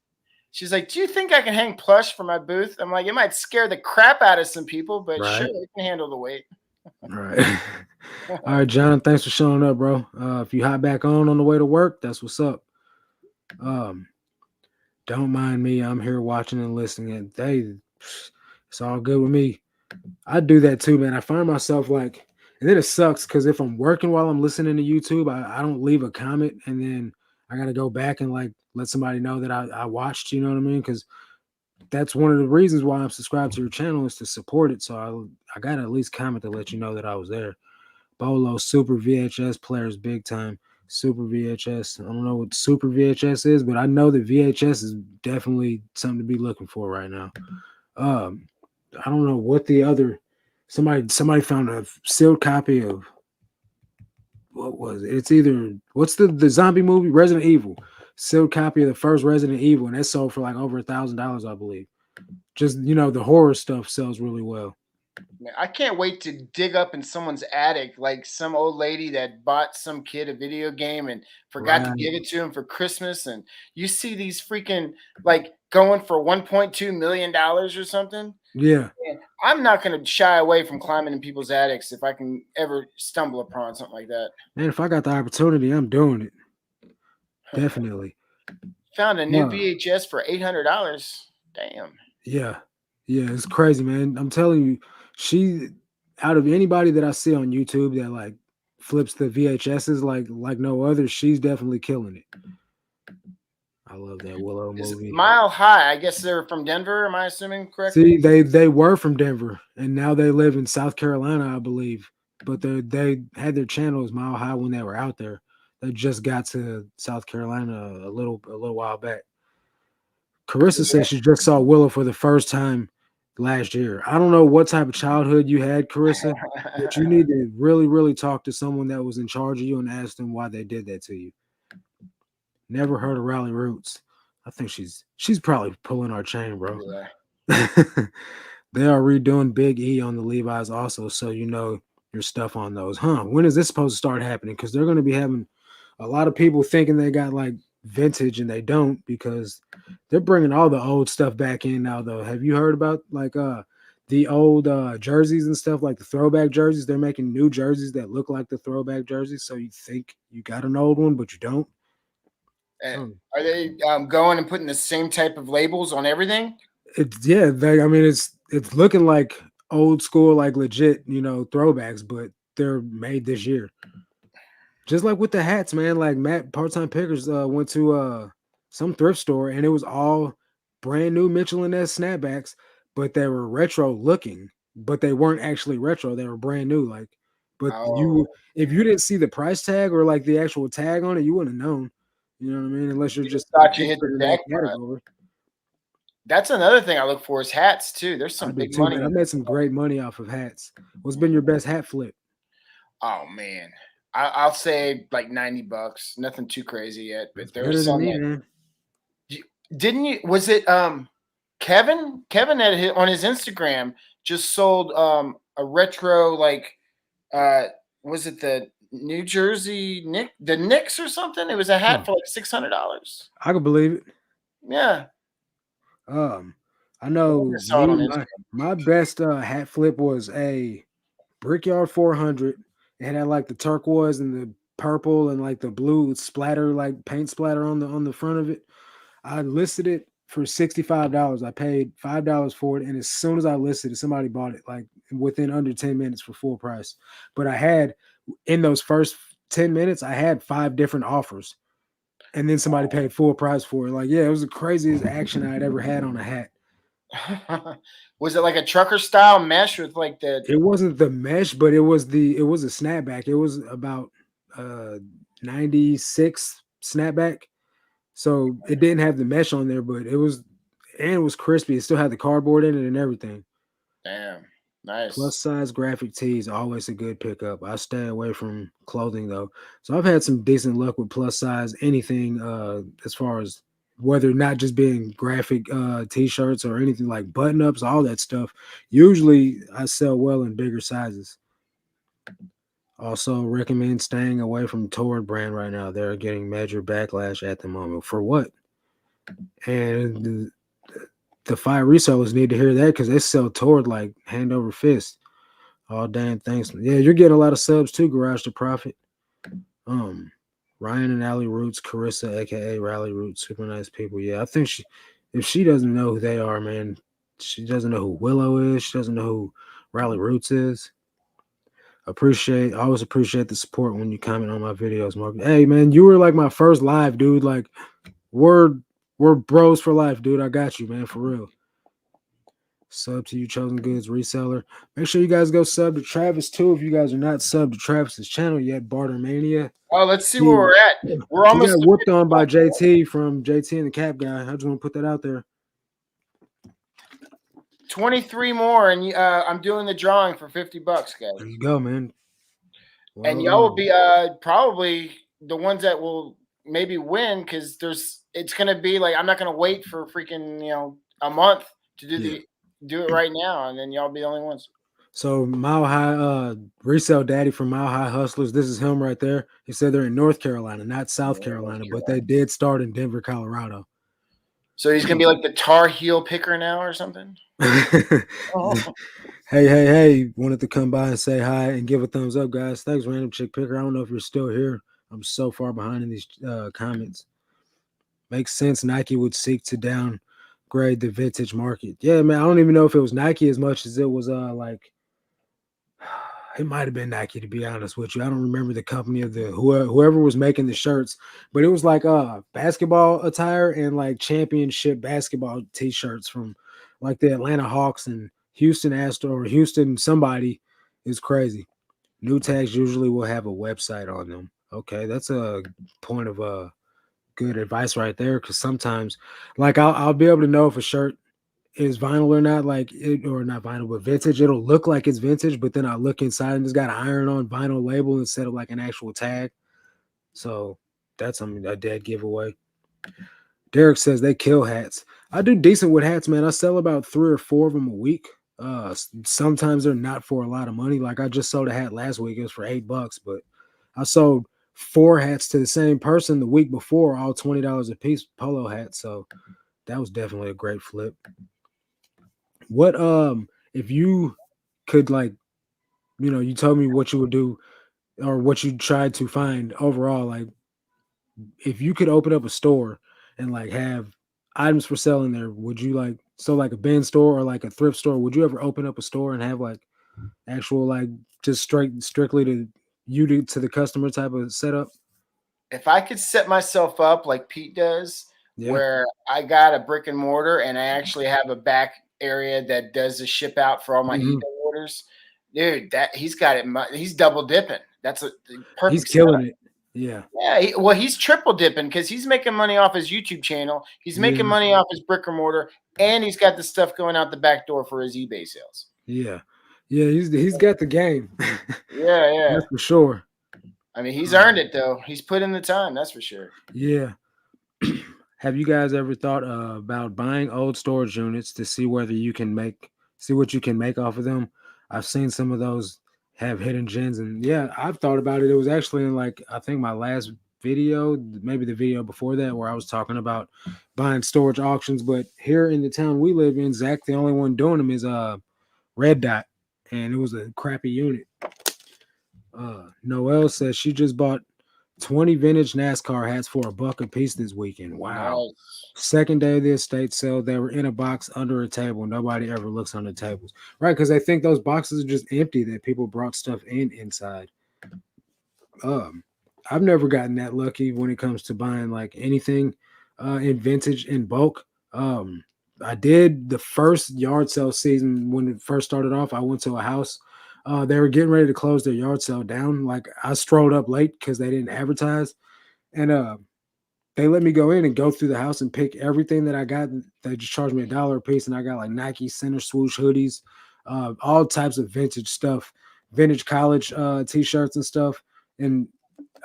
She's like, "Do you think I can hang plush from my booth?" I'm like, "It might scare the crap out of some people, but sure, Right. it can handle the weight." Right. All right, John. Thanks for showing up, bro. If you hop back on the way to work, that's what's up. Um, don't mind me. I'm here watching and listening. And it's all good with me. I do that too, man. I find myself like, and then it sucks because if I'm working while I'm listening to YouTube, I don't leave a comment, and then I got to go back and like let somebody know that I watched. You know what I mean? Because that's one of the reasons why I'm subscribed to your channel is to support it. So I got to at least comment to let you know that I was there. Bolo, super VHS players, big time. Super VHS. I don't know what Super VHS is, but I know that VHS is definitely something to be looking for right now. Um, I don't know what the other somebody found a sealed copy of what was it? It's either what's the zombie movie Resident Evil sealed copy of the first Resident Evil, and that sold for like over $1,000, I believe. Just the horror stuff sells really well. Man, I can't wait to dig up in someone's attic, like some old lady that bought some kid a video game and forgot to Right. give it to him for Christmas. And you see these freaking like going for $1.2 million or something. Yeah. Man, I'm not going to shy away from climbing in people's attics if I can ever stumble upon something like that. Man, if I got the opportunity, I'm doing it. Definitely. Found a new Yeah. VHS for $800. Damn. Yeah. Yeah. It's crazy, man. I'm telling you, she out of anybody that I see on YouTube that like flips the VHSs like no other, she's definitely killing it. I love that Willow Is movie. Mile High? I guess they're from Denver. Am I assuming correctly? See, they were from Denver and now they live in South Carolina, I believe. But they had their channels Mile High when they were out there. They just got to South Carolina a little while back. Carissa said she just saw Willow for the first time last year. I don't know what type of childhood you had, Carissa, but you need to really, really talk to someone that was in charge of you and ask them why they did that to you. Never heard of Rally Roots. I think she's probably pulling our chain, bro. Yeah. They are redoing Big E on the Levi's also, so you know your stuff on those. Huh? When is this supposed to start happening? Because they're going to be having a lot of people thinking they got like vintage and they don't because they're bringing all the old stuff back in now. Though, have you heard about like the old jerseys and stuff like the throwback jerseys? They're making new jerseys that look like the throwback jerseys, so you think you got an old one, but you don't. Uh, Um, Are they going and putting the same type of labels on everything? It's yeah, I mean it's looking like old school, like legit, throwbacks, but they're made this year. Just like with the hats, man. Like Matt Part Time Pickers went to some thrift store and it was all brand new Mitchell and Ness snapbacks, but they were retro looking, but they weren't actually retro. They were brand new. Like, but Oh, if you didn't see the price tag or like the actual tag on it, you wouldn't have known. You know what I mean? Unless you're you just just an thought you hit expert the in that jackpot. category. That's another thing I look for is hats too. There's I some do big too, money man. I in. made some great money off of hats. What's been your best hat flip? Oh man, I'll say like $90. Nothing too crazy yet, but That's there was better than some me, that man. didn't you? Was it Kevin? Kevin on his Instagram just sold a retro like uh was it the New Jersey the Knicks or something? It was a Huh. hat for like $600. I can believe it. Yeah, Um, I I know saw it me, on Instagram. my best hat flip was a Brickyard 400. It had like the turquoise and the purple and like the blue splatter, like paint splatter on the front of it. I listed it for $65. I paid $5 for it, and as soon as I listed it, somebody bought it like within under 10 minutes for full price. But I had in those first 10 minutes, I had 5 different offers, and then somebody paid full price for it. Like, yeah, it was the craziest action I'd ever had on a hat. Was it like a trucker style mesh with like the It wasn't the mesh, but it was a snapback. It was about uh 96 snapback. So it didn't have the mesh on there, but it was crispy. It still had the cardboard in it and everything. damn Plus nice? size graphic tees always a good pickup. I stay away from clothing though. So I've had some decent luck with plus size anything as far as whether not just being graphic t-shirts or anything like button ups, all that stuff. Usually I sell well in bigger sizes. Also recommend staying away from Torrid brand right now. They're getting major backlash at the moment. For what? And the fire resellers need to hear that because they sell Torrid like hand over fist. All damn thanks. Yeah, you're getting a lot of subs too, Garage to Profit. Um, Ryan and Allie Roots, Carissa, aka Rally Roots, super nice people. Yeah, I think if she doesn't know who they are, man, she doesn't know who Willow is. She doesn't know who Rally Roots is. Always appreciate the support when you comment on my videos, Mark. Hey, man, you were like my first live, dude. Like, we're we're bros for life, dude. I got you, man, for real. Sub to you, Chosen Goods Reseller. Make sure you guys go sub to Travis too. If you guys are not sub to Travis's channel yet, Barter Mania. Oh, let's see where He we're at. We're he almost got to whooped 50 on by bucks. JT from JT and the Cap Guy. I just want to put that out there. 23 more, and I'm doing the drawing for 50 bucks, guys. There you go, man. And Well, y'all will be probably the ones that will maybe win because it's gonna be like I'm not gonna wait for freaking a month to do it right now, and then y'all be the only ones. so Mile High Resale Daddy from Mile High Hustlers. This is him right there. He said they're in North Carolina, not South Carolina, but they did start in Denver, Colorado. So he's gonna be like the Tar Heel picker now or something. Oh. Hey, wanted to come by and say hi and give a thumbs up, guys. Thanks, Random Chick Picker. I don't know if you're still here. I'm so far behind in these comments. Makes sense. Nike would seek to downgrade the vintage market. Yeah, man. I don't even know if it was Nike as much as it was like it might have been Nike, to be honest with you. I don't remember the company of the whoever was making the shirts, but it was like basketball attire and like championship basketball t-shirts from like the Atlanta Hawks and Houston Astro or Houston somebody. Is crazy. New tags usually will have a website on them. Okay, that's a point of good advice right there, because sometimes like I'll be able to know if a shirt is vinyl or not, like it, or not vinyl, but vintage. It'll look like it's vintage, but then I look inside and it's got an iron-on vinyl label instead of like an actual tag. So that's a dead giveaway. Derek says they kill hats. I do decent with hats, man. I sell about 3 or 4 of them a week. Sometimes they're not for a lot of money. Like I just sold a hat last week. It was for $8, but I sold 4 hats to the same person the week before, all $20 a piece, polo hats. So that was definitely a great flip. What if you could like, you told me what you would do or what you tried to find overall, like if you could open up a store and like have items for sale in there, would you like like a bin store or like a thrift store, would you ever open up a store and have like actual like just strictly to the customer type of setup? If I could set myself up like Pete does, Yeah. where I got a brick and mortar and I actually have a back area that does the ship out for all my Mhm. eBay orders, dude, that he's got it. He's double dipping. That's the perfect. He's killing it. Yeah. Yeah, he's triple dipping because he's making money off his YouTube channel. He's making Yeah. money off his brick and mortar, and he's got the stuff going out the back door for his eBay sales. Yeah. Yeah, he's got the game. Yeah. That's for sure. I mean, he's earned it though. He's put in the time. That's for sure. Yeah. Have you guys ever thought about buying old storage units to see whether you can see what you can make off of them? I've seen some of those have hidden gems, and yeah, I've thought about it. It was actually in like I think my last video, maybe the video before that, where I was talking about buying storage auctions. But here in the town we live in, Zach, the only one doing them is Red Dot, and it was a crappy unit. Noelle says she just bought 20 vintage NASCAR hats for $1 a piece this weekend. Wow. Nice. Second day of the estate sale, they were in a box under a table. Nobody ever looks on the tables. Right, because they think those boxes are just empty, that people brought stuff inside. I've never gotten that lucky when it comes to buying like anything in vintage in bulk. I did the first yard sale season when it first started off. I went to a house. They were getting ready to close their yard sale down. Like I strolled up late because they didn't advertise, and they let me go in and go through the house and pick everything that I got. They just charged me $1 a piece, and I got like Nike Center Swoosh hoodies, all types of vintage stuff, vintage college t-shirts and stuff. And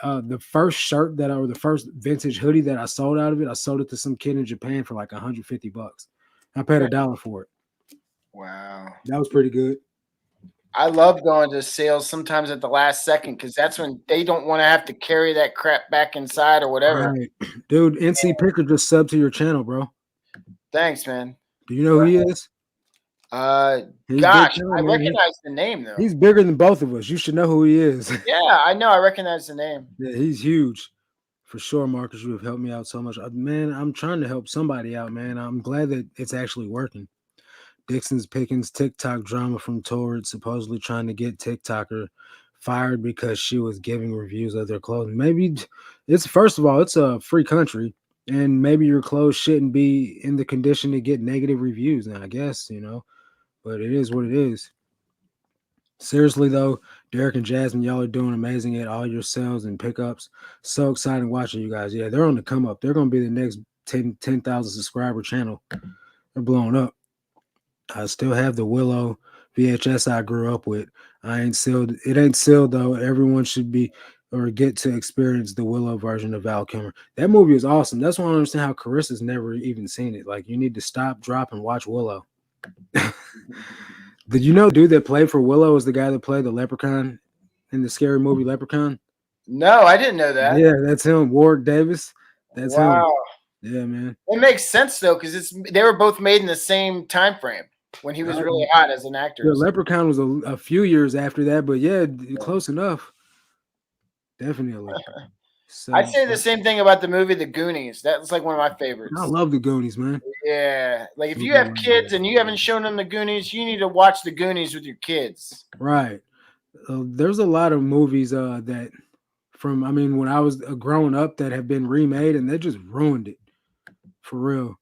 the first the first vintage hoodie that I sold out of it, I sold it to some kid in Japan for like $150. I paid $1 for it. Wow. That was pretty good. I love going to sales sometimes at the last second because that's when they don't want to have to carry that crap back inside or whatever. Right. Dude, NC Picker just subbed to your channel, bro. Thanks, man. Do you know who he is? Gosh, I recognize the name though. He's bigger than both of us. You should know who he is. Yeah, I know. I recognize the name. Yeah, he's huge. For sure, Marcus. You have helped me out so much. Man, I'm trying to help somebody out, man. I'm glad that it's actually working. Dixon's Pickens TikTok drama from Torrid, supposedly trying to get TikToker fired because she was giving reviews of their clothing. Maybe it's, first of all, it's a free country, and maybe your clothes shouldn't be in the condition to get negative reviews. Now, I guess, but it is what it is. Seriously though, Derek and Jasmine, y'all are doing amazing at all your sales and pickups. So exciting watching you guys. Yeah, they're on the come up. They're gonna be the next 10,000 subscriber channel. They're blowing up. I still have the Willow VHS I grew up with. I ain't sealed. It ain't sealed though. Everyone should be or get to experience the Willow version of Val Kilmer. That movie is awesome. That's why I don't understand how Carissa's never even seen it. Like you need to stop, drop, and watch Willow. Did you know the dude that played for Willow is the guy that played the Leprechaun in the scary movie Leprechaun? No, I didn't know that. Yeah, that's him. Ward Davis. That's him. Wow. Yeah, man. It makes sense though, because they were both made in the same time frame when he was Uh, really hot as an actor. the Leprechaun was a few years after that, but yeah, close enough. Definitely. I'd So say the same thing about the movie The Goonies. That's like one of my I favorites. love the Goonies, man. Yeah, like if Love you the have Goonies. kids and you haven't shown them The Goonies, you need to watch The Goonies with your kids. Right. There's a lot of movies that from I mean when I was growing up that have been remade and they just ruined it for real.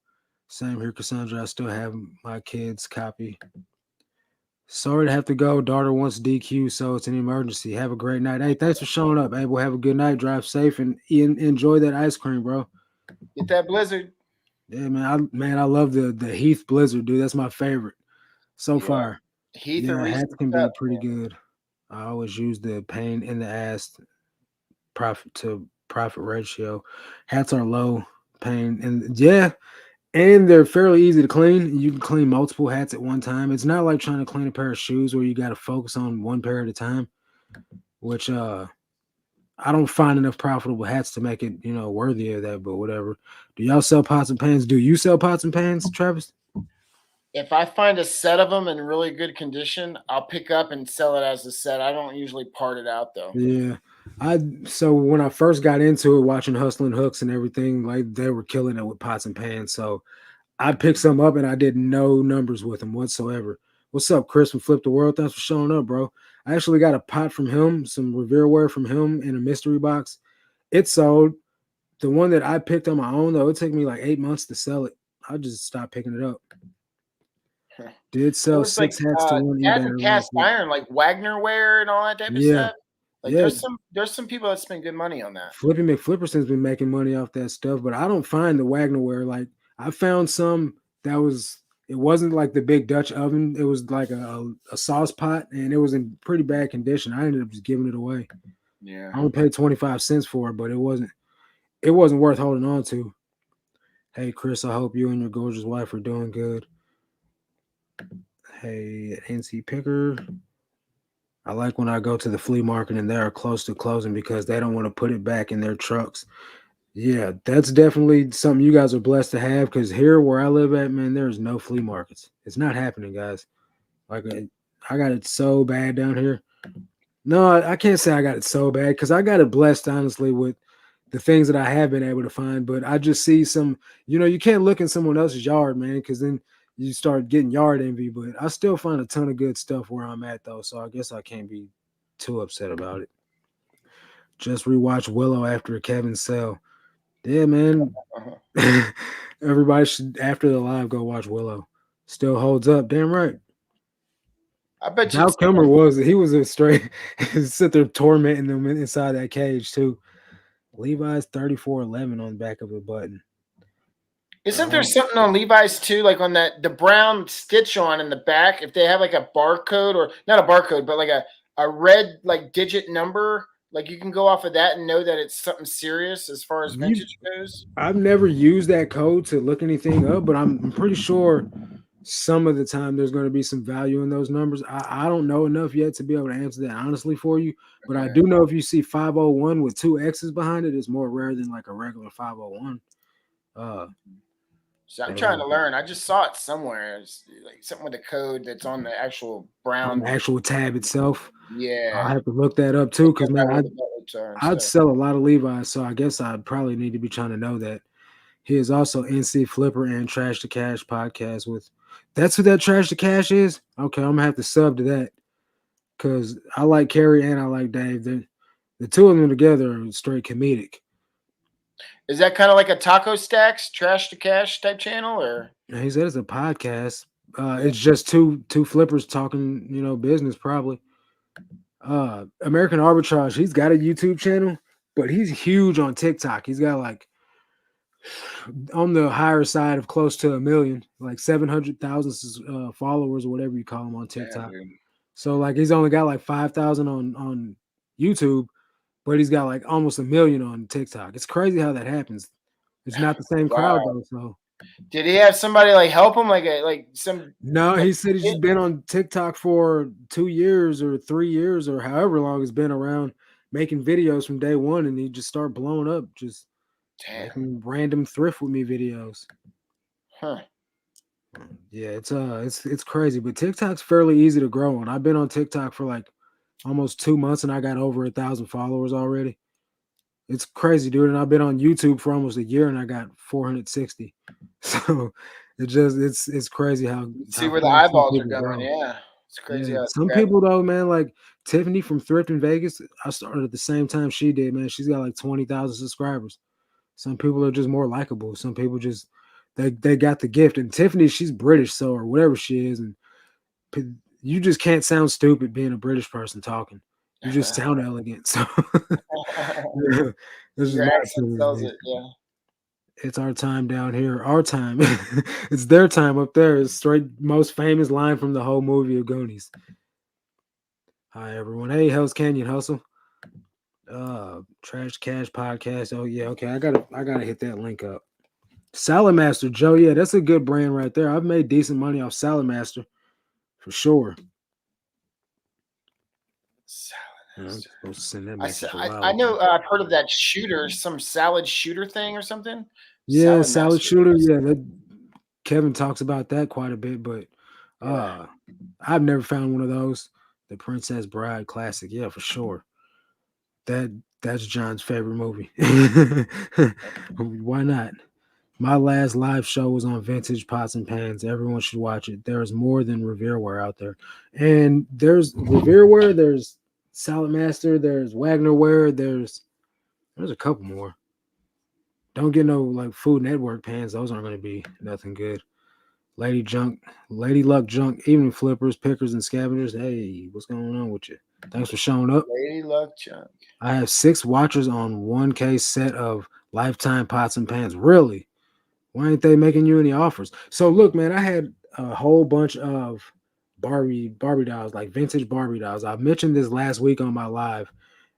Same here, Cassandra. I still have my kids' copy. Sorry to have to go. Daughter wants DQ, so it's an emergency. Have a great night. Hey, thanks for showing up, Abel. Have a good night. Drive safe and enjoy that ice cream, bro. Get that Blizzard. Yeah, man. I love the Heath Blizzard, dude. That's my favorite so Yeah, far. Heath or Yeah, Reese hats can be up. pretty good. I always use the pain in the ass profit to profit ratio. Hats are low pain, and yeah, and they're fairly easy to clean. You can clean multiple hats at one time. It's not like trying to clean a pair of shoes where you got to focus on one pair at a time, which I don't find enough profitable hats to make it, worthy of that, but whatever. Do y'all sell pots and pans? Do you sell pots and pans, Travis? If I find a set of them in really good condition, I'll pick up and sell it as a set. I don't usually part it out though. Yeah. So when I first got into it, watching Hustling Hooks and everything, like they were killing it with pots and pans. So I picked some up and I did no numbers with them whatsoever. What's up, Chris from Flip the World? Thanks for showing up, bro. I actually got a pot from him, some Revereware from him in a mystery box. It sold. The one that I picked on my own, though, it took me like 8 months to sell it. I just stopped picking it up. Did There sell was like 6 hats to one hats and eBay cast last week. iron, like Wagner ware and all that type of Yeah. stuff. Like Yeah. there's some people that spend good money on that. Flippy McFlipperson's been making money off that stuff, but I don't find the Wagner ware. Like I found some that it wasn't like the big Dutch oven. It was like a sauce pot and it was in pretty bad condition. I ended up just giving it away. Yeah. I only paid 25 cents for it, but it wasn't worth holding on to. Hey Chris, I hope you and your gorgeous wife are doing good. Hey NC Picker. I like when I go to the flea market and they are close to closing because they don't want to put it back in their trucks. Yeah, that's definitely something you guys are blessed to have because here where I live at, man, there's no flea markets. It's not happening, guys. Like I got it so bad down here. No, I can't say I got it so bad because I got it blessed, honestly, with the things that I have been able to find. But I just see some, you can't look in someone else's yard, man, because then you start getting yard envy. But I still find a ton of good stuff where I'm at, though. So I guess I can't be too upset about it. Just rewatch Willow after Kevin Sell. Yeah, man. Everybody should, after the live, go watch Willow. Still holds up. Damn right. I bet you Val it's Kilmer he was a straight, sit there tormenting them inside that cage, too. Levi's 3411 on the back of a button. Isn't there something on Levi's too, like on the brown stitch on in the back? If they have like a barcode or not a barcode, but like a red like digit number, like you can go off of that and know that it's something serious as far as vintage goes. I've never used that code to look anything up, but I'm pretty sure some of the time there's going to be some value in those numbers. I don't know enough yet to be able to answer that honestly for you, but I Okay. do know if you see 501 with two X's behind it, it's more rare than like a regular 501. So I'm That trying to was learn. I just saw it somewhere. It's like something with a code that's on the actual on brown. the actual tab itself. I'll Yeah. have to look that up too, because Check out man, where the bullets are and I'd stuff. sell a lot of Levi's, so I guess I'd probably need to be trying to know that. He is also NC Flipper and Trash to Cash podcast with. That's who that Trash to Cash is. Okay, I'm gonna have to sub to that because I like Kerry and I like Dave. The two of them together are straight comedic. Is that kind of like a Taco Stacks Trash to Cash type channel or? He said it's a podcast. It's just two flippers talking, business probably. American Arbitrage, he's got a YouTube channel, but he's huge on TikTok. He's got like on the higher side of close to a million, like 700,000 followers or whatever you call him on Damn, TikTok. dude. So like he's only got like 5,000 on YouTube, but he's got like almost a million on TikTok. It's crazy how that happens. It's not the same crowd Wow. though. So Did he have somebody like help him, like some no, like? he said he's just been on TikTok for 2 years or 3 years or however long it's been around, making videos from day one, and he just started blowing up, just Damn. making random thrift with me videos. Huh. Yeah, it's crazy, but TikTok's fairly easy to grow on. I've been on TikTok for like almost 2 months, and I got over 1,000 followers already. It's crazy, dude. And I've been on YouTube for almost a year, and I got 460. So it's crazy See how where the fast some eyeballs are people going. grow. Yeah, it's Yeah, crazy how it's some grabbing. people though, man, like Tiffany from Thrift in Vegas. I started at the same time she did, man. She's got like 20,000 subscribers. Some people are just more likable. Some people just they got the gift. And Tiffany, she's British, so or whatever she is, and you just can't sound stupid being a British person talking. You just sound elegant. So yeah, this is Your my accent sells opinion. it. Yeah. It's our time down here. Our time. It's their time up there. It's straight most famous line from the whole movie of Goonies. Hi everyone. Hey, Hell's Canyon Hustle. Trash Cash Podcast. Oh yeah, okay. I gotta hit that link up. Salad Master, Joe. Yeah, that's a good brand right there. I've made decent money off Salad Master for sure. I'm Salad. supposed to send that I, s- message a while I ago. know I've heard of that shooter, some salad shooter thing or something. Yeah, Salad Salad Master. Shooter. Yeah, Kevin talks about that quite a bit, but Yeah. uh I've never found one of those. The Princess Bride classic, yeah, for sure. That's John's favorite movie. Why not? My last live show was on Vintage Pots and Pans. Everyone should watch it. There's more than Revereware out there. And there's Revereware, there's Salad Master, there's Wagnerware, there's a couple more. Don't get no like Food Network pans. Those aren't going to be nothing good. Lady Junk, Lady Luck Junk, Evening Flippers, Pickers, and Scavengers. Hey, what's going on with you? Thanks for showing up. Lady Luck Chunk. I have 6 watchers on 1K set of Lifetime pots and pans. Really? Why ain't they making you any offers? So look, man, I had a whole bunch of Barbie dolls, like vintage Barbie dolls. I mentioned this last week on my live,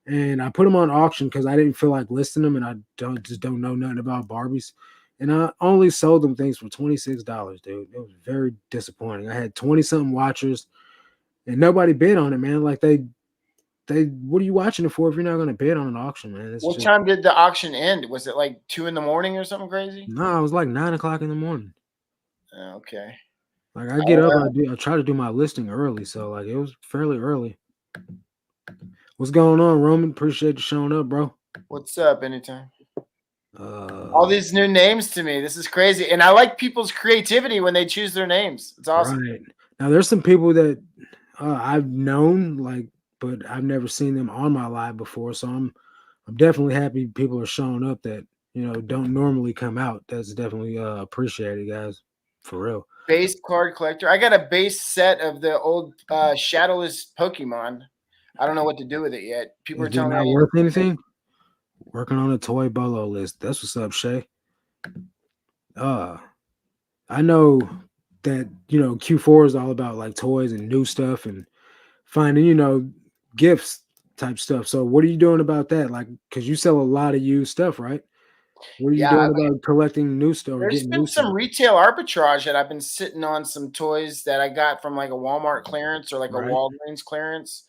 and I put them on auction because I didn't feel like listing them, and I don't know nothing about Barbies. And I only sold them things for $26, dude. It was very disappointing. I had 20 something watchers, and nobody bid on it, man. Like they what are you watching it for if you're not gonna bid on an auction, man? It's What just time did the auction end? Was it like 2 in the morning or something crazy? no, it was like 9 o'clock in the morning. Okay. Like I get up, Well, I try to do my listing early, so like it was fairly early. What's going on, Roman? Appreciate you showing up, bro. what's up? Anytime. All Uh, these new names to me. This is crazy, and I like people's creativity when they choose their names. It's awesome. right now, there's some people that I've known, like, but I've never seen them on my live before. So I'm definitely happy people are showing up that don't normally come out. That's definitely appreciated, guys, for real. Base card collector. I got a base set of the old Shadowless Pokemon. I don't know what to do with it yet. People are Is it telling me not I need to worth put it anything? Working on a toy bolo list. That's what's up, Shay. Uh, I know that Q4 is all about like toys and new stuff and finding gifts type stuff. So what are you doing about that? Like, because you sell a lot of used stuff, right? What are you yeah, doing about collecting new stuff or there's getting been new some stuff? retail arbitrage that I've been sitting on some toys that I got from like a Walmart clearance or like a Right, Walgreens clearance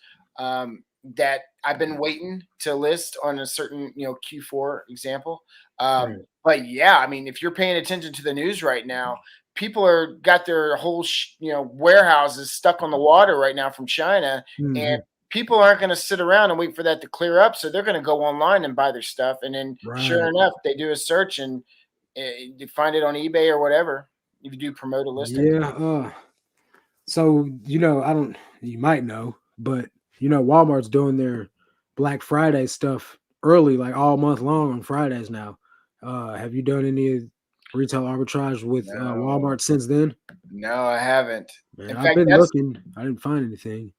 that I've been waiting to list on a certain Q4 example. right. But yeah, I mean, if you're paying attention to the news right now, people are got their whole warehouses stuck on the water right now from China, and Hmm. people aren't going to sit around and wait for that to clear up. So they're going to go online and buy their stuff, and then sure Right. enough, they do a search and you find it on eBay or whatever. If you do promote a listing. Yeah. So I don't. You might know, but Walmart's doing their Black Friday stuff early, like all month long on Fridays now. Have you done any? retail arbitrage with No, Walmart since then? no, I haven't. Man, In I've fact, been that's looking. I didn't find anything.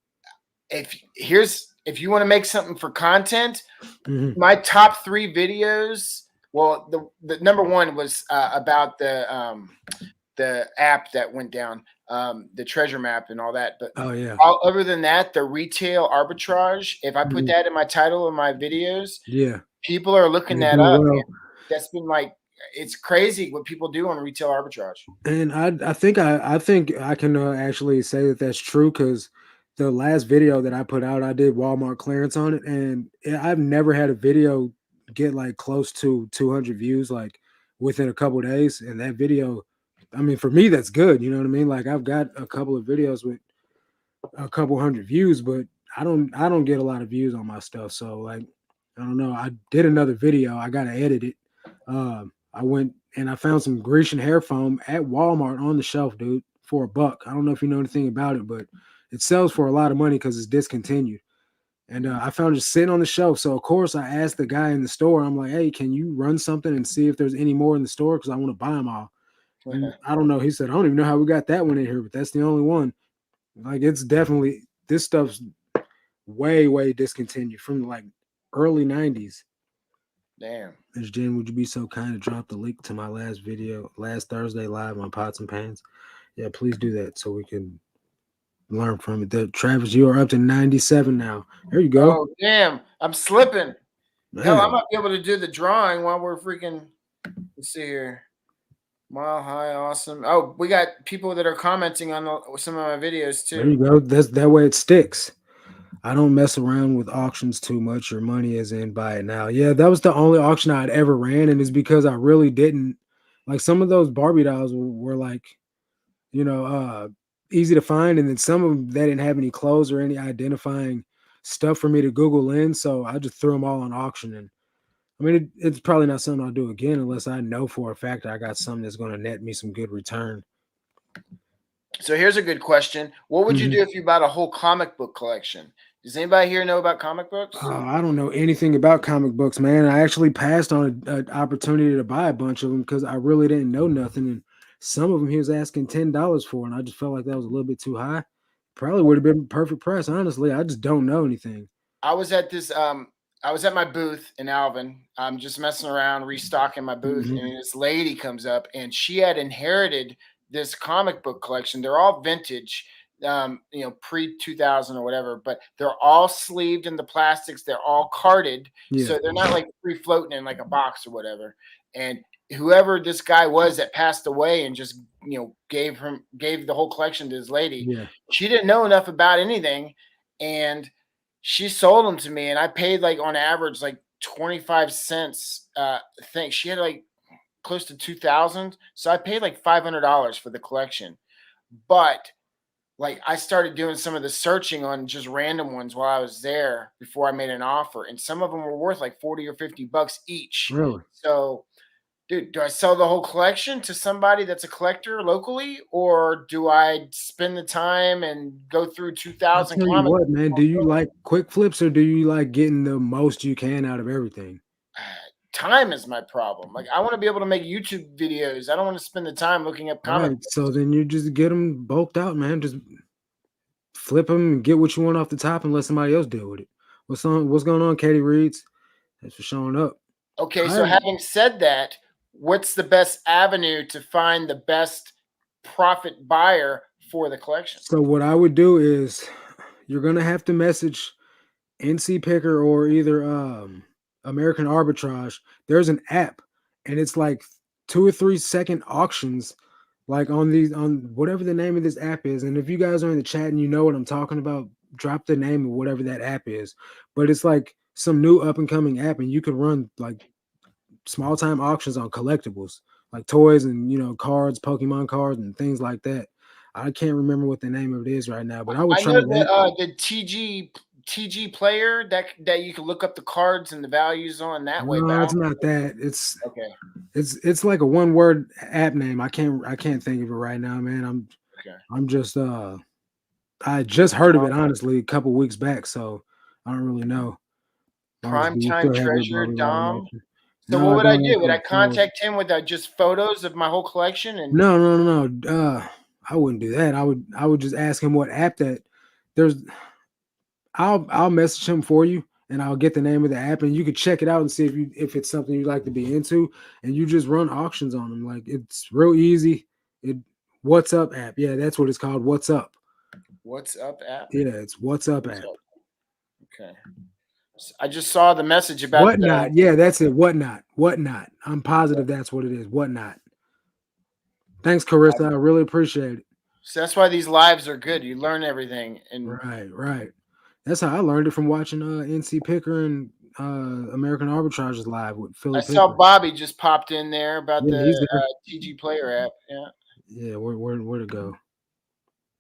if you want to make something for content, Hmm. my top three videos. Well, the number one was about the app that went down, the treasure map and all that. But Oh yeah. other than that, the retail arbitrage. If I put Hmm. that in my title of my videos, Yeah. people are looking They that do up. well. That's been like it's crazy what people do on retail arbitrage. And I think I can actually say that that's true because the last video that I put out, I did Walmart clearance on it, and I've never had a video get like close to 200 views like within a couple days. And that video, I mean, for me, that's good. You know what I mean? Like I've got a couple of videos with a couple hundred views, but I don't get a lot of views on my stuff. So like I don't know. I did another video. I gotta edit it. I went and I found some Grecian hair foam at Walmart on the shelf, dude, for $1. I don't know if you know anything about it, but it sells for a lot of money because it's discontinued. And I found it sitting on the shelf. So of course I asked the guy in the store. I'm like, "Hey, can you run something and see if there's any more in the store? Because I want to buy them all." And I don't know. He said, "I don't even know how we got that one in here, but that's the only one." Like it's definitely this stuff's way discontinued from like early '90s. Damn. Ms. Jen, would you be so kind to drop the link to my last video, last Thursday live on Pots and Pans? Yeah, please do that so we can learn from it. Travis, you are up to 97 now. There you go. Oh damn! I'm slipping. Hell, I Man, might be able to do the drawing while we're freaking. Let's see here. Mile high, awesome. Oh, we got people that are commenting on some of my videos there too. you go. That's that way it sticks. I don't mess around with auctions too much. Your money is in, buy it now. Yeah, that was the only auction I'd ever ran, and it's because I really didn't like some of those Barbie dolls were like, you know, easy to find, and then some of them they didn't have any clothes or any identifying stuff for me to Google in, so I just threw them all on auction. And I mean, it's probably not something I'll do again unless I know for a fact I got something that's going to net me some good return. So here's a good question: what would you Mhm. do if you bought a whole comic book collection? Does anybody here know about comic books? I don't know anything about comic books, man. I actually passed on an opportunity to buy a bunch of them because I really didn't know nothing. And some of them he was asking $10 for, and I just felt like that was a little bit too high. Probably would have been perfect price, honestly. I just don't know anything. I was at this I was at my booth in Alvin. I'm just messing around, restocking my booth, Mhm. and this lady comes up and she had inherited this comic book collection. They're all vintage, pre 2000 or whatever, but they're all sleeved in the plastics. They're all carded, Yeah, so they're not like free floating in like a box or whatever. And whoever this guy was that passed away and just gave the whole collection to his lady, yeah, she didn't know enough about anything, and she sold them to me, and I paid like on average like 25 cents. Thing she had like close to 2,000, so I paid like $500 for the collection. But like I started doing some of the searching on just random ones while I was there before I made an offer, and some of them were worth like 40 or $50 each. really. So dude, do I sell the whole collection to somebody that's a collector locally, or do I spend the time and go through I'll 2,000 tell you comic what, man. Do you books? like quick flips or do you like getting the most you can out of everything? Time is my problem. Like I want to be able to make YouTube videos. I don't want to spend the time looking up All comic right, so books. then you just get them bulked out, man. Just flip them and get what you want off the top and let somebody else deal with it. What's going on, Katie Reeds? Thanks for showing up. Okay, I so having said that, what's the best avenue to find the best profit buyer for the collection? so what I would do is you're gonna have to message NC Picker or either American Arbitrage. There's an app, and it's like 2 or 3 second auctions, like on these on whatever the name of this app is. And if you guys are in the chat and you know what I'm talking about, drop the name of whatever that app is. But it's like some new up and coming app, and you could run like small time auctions on collectibles, like toys and cards, Pokemon cards, and things like that. I can't remember what the name of it is right now, but I would I try know that. the TG player that you can look up the cards and the values on that way, but No, I it's don't. not that. It's Okay, it's it's like a one word app name. I can't think of it right now, man. okay. I'm just I just heard of it honestly a couple weeks back, so I don't really know. Mars, Prime do you time still have your treasure Barbie lot in Dom. auction? So No, what I would I don't do? Would answer I the phone. contact him with just photos of my whole collection and No, no, no, no. I wouldn't do that. I would just ask him what app that there's. I'll message him for you, and I'll get the name of the app, and you could check it out and see if it's something you'd like to be into, and you just run auctions on them. Like it's real easy. It What's Up app. Yeah, that's what it's called. What's Up. what's up app? Yeah, it's What's Up What's app. up? Okay. I just saw the message about the. Whatnot. Yeah, that's it. Whatnot. Whatnot. I'm positive that's what it is. Whatnot. Thanks, Carissa. I really appreciate it. So that's why these lives are good. You learn everything, and Right, right. That's how I learned it from watching NC Picker and American Arbitrages live with I Philly saw Picker. Bobby just popped in there about Yeah, the he's there. TG Player app. Yeah. Yeah, where to go?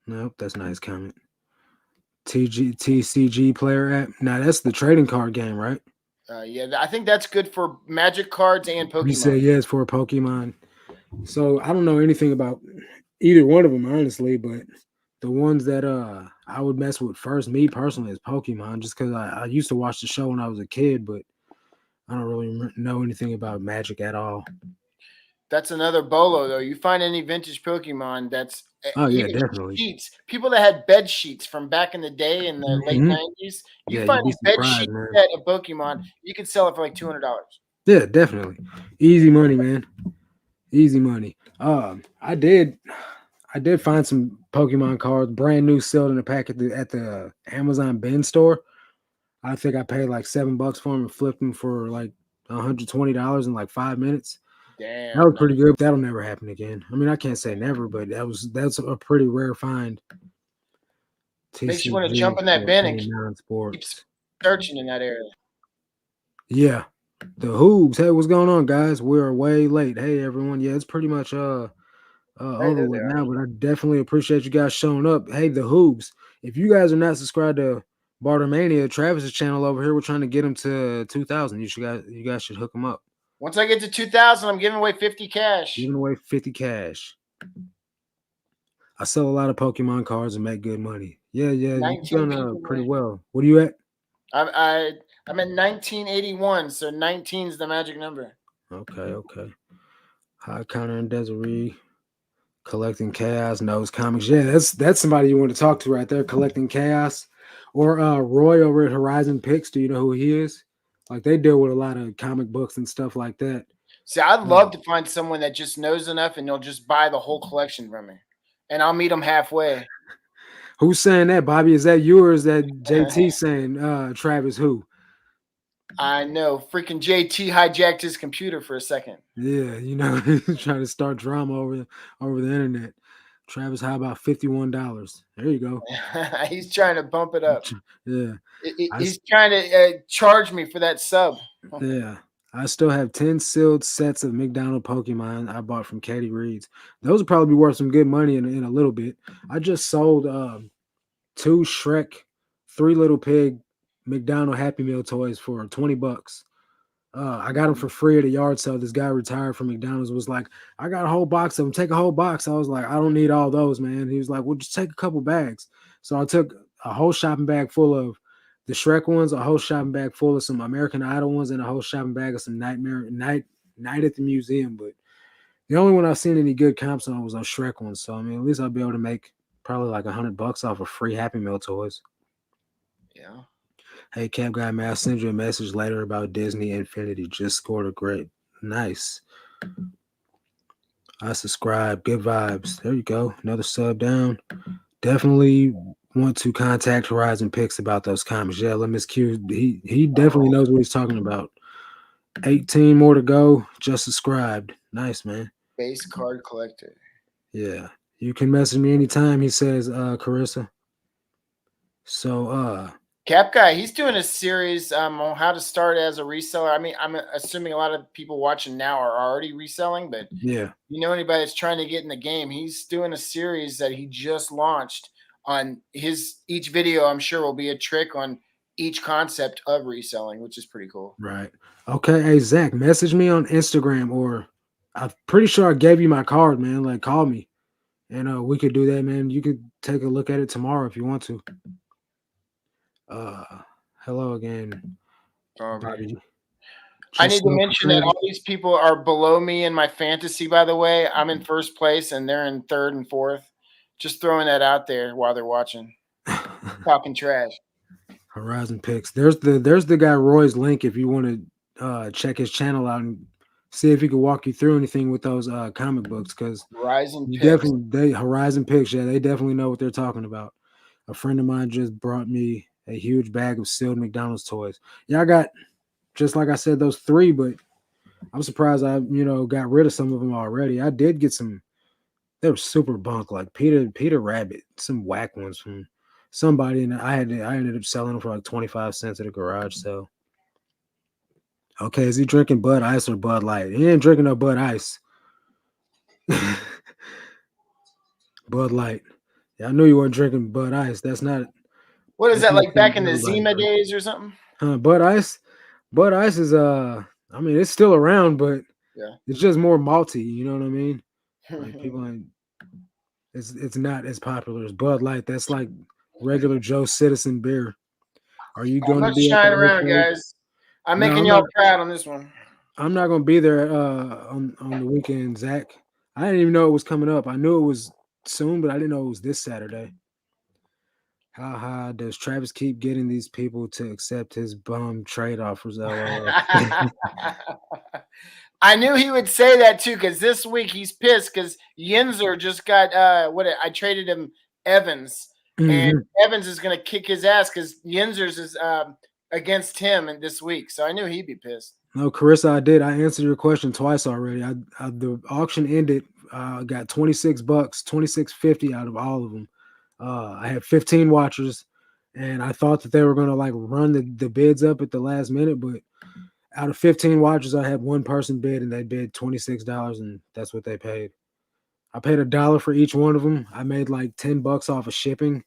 Nope, that's a nice comment. TCG player app. Now that's the trading card game, right? Yeah, I think that's good for Magic cards and You Pokemon. said yes for Pokemon. So I don't know anything about either one of them, honestly, but the ones that I would mess with first, me personally, is Pokemon, just because I used to watch the show when I was a kid, but I don't really know anything about Magic at all. That's another bolo though. You find any vintage Pokemon that's Oh yeah, even definitely. sheets. People that had bed sheets from back in the day in the late Hmm. '90s. You Yeah, find you'd be a bed surprised, sheet man. set of Pokemon, you could sell it for like $200. Yeah, definitely. Easy money, man. Easy money. I did find some Pokemon cards, brand new, sealed in a pack at the Amazon bin store. I think I paid like $7 for them and flipped them for like $120 in like 5 minutes. That was Damn. pretty good. That'll never happen again. I mean, I can't say never, but that's a pretty rare find. Makes you want to TCG jump in that bin and 14 keep non-sports. searching in that area. Yeah, the Hoobs. Hey, what's going on, guys? We're way late. Hey, everyone. Yeah, it's pretty much Hey, over there they with are. now, but I definitely appreciate you guys showing up. Hey, the Hoobs. If you guys are not subscribed to Barter Mania, Travis's channel over here, we're trying to get him to 2,000. You guys should hook him up. Once I get to 2,000, I'm giving away 50 cash. Giving away 50 cash. I sell a lot of Pokemon cards and make good money. Yeah, yeah, you've 19 done people. pretty well. What are you at? I'm at 1981, so 19 is the magic number. Okay, okay. High Counter and Desiree. Collecting Chaos knows comics. Yeah, that's somebody you want to talk to right there. Collecting Chaos, or Roy over at Horizon Picks. Do you know who he is? Like they deal with a lot of comic books and stuff like that. See, I'd Uh, love to find someone that just knows enough and they'll just buy the whole collection from me, and I'll meet them halfway. who's saying that, Bobby? Is that you or is that JT saying Travis? Who? I know, freaking JT hijacked his computer for a second. Yeah, he's trying to start drama over the internet. Travis, how about $51? There you go. He's trying to bump it up. Yeah, I He's trying to charge me for that sub. Yeah. I still have 10 sealed sets of McDonald Pokemon I bought from Katie Reed's. Those will probably be worth some good money in a little bit. I just sold two Shrek, three Little Pig McDonald Happy Meal toys for $20. I got them for free at a yard sale. This guy retired from McDonald's was like, I got a whole box of them. Take a whole box. I was like, I don't need all those, man. He was like, well, just take a couple bags. So I took a whole shopping bag full of the Shrek ones, a whole shopping bag full of some American Idol ones, and a whole shopping bag of some Night at the Museum. But the only one I've seen any good comps on was those Shrek ones. So I mean, at least I'll be able to make probably like $100 off of free Happy Meal toys. Yeah. Hey, Cap Guy, man, I'll send you a message later about Disney Infinity. Just scored a great. Nice. I subscribe. Good vibes. There you go. Another sub down. Definitely want to contact Horizon Picks about those comics. Yeah, let Miss Q. He definitely knows what he's talking about. 18 more to go. Just subscribed. Nice, man. Base card collector. Yeah. You can message me anytime, he says, Carissa. So Cap Guy, he's doing a series on how to start as a reseller. I mean, I'm assuming a lot of people watching now are already reselling, but yeah. you know anybody that's trying to get in the game, he's doing a series that he just launched on his each video. I'm sure will be a trick on each concept of reselling, which is pretty cool. Right. Okay. Hey, Zach, message me on Instagram, or I'm pretty sure I gave you my card, man. Like, call me, and we could do that, man. You could take a look at it tomorrow if you want to. Uh, hello again, Okay. Bobby. I Just need to for mention that Travis. all these people are below me in my fantasy, by the way. I'm in first place and they're in third and fourth. Just throwing that out there while they're watching. Talking trash. Horizon picks. There's the guy Roy's link if you want to check his channel out and see if he can walk you through anything with those comic books because Rising you picks. definitely they Horizon picks, yeah, they definitely know what they're talking about. A friend of mine just brought me a huge bag of sealed McDonald's toys. Yeah, I got just like I said those three, but I'm surprised I got rid of some of them already. I did get some. They were super bunk, like Peter Rabbit, some whack ones from somebody, and I ended up selling them for like 25 cents at a garage sale. Okay, is he drinking Bud Ice or Bud Light? He ain't drinking no Bud Ice. Bud Light. Yeah, I knew you weren't drinking Bud Ice. What is That's that, not like back something in the everybody Zima drinks. days or something? Bud Ice. Bud Ice is I mean it's still around, but Yeah. it's just more malty. You know what I mean? Like people ain't. It's not as popular as Bud Light. That's like regular Joe Citizen beer. Are you I'm going to not be at the shying around, replay? guys. I'm No, making y'all proud on this one. I'm not gonna be there on the weekend, Zach. I didn't even know it was coming up. I knew it was soon, but I didn't know it was this Saturday. How high does Travis keep getting these people to accept his bum trade offers? LOL. I knew he would say that too, because this week he's pissed because Yinzer just got I traded him Evans, and Mhm. Evans is gonna kick his ass because Yinzer's is against him in this week. So I knew he'd be pissed. No, Carissa, I did. I answered your question twice already. The auction ended. Got $26, 26.50 out of all of them. I had 15 watchers, and I thought that they were gonna like run the bids up at the last minute, but out of 15 watchers, I had one person bid, and they bid $26, and that's what they paid. I paid $1 for each one of them. I made like $10 off of shipping,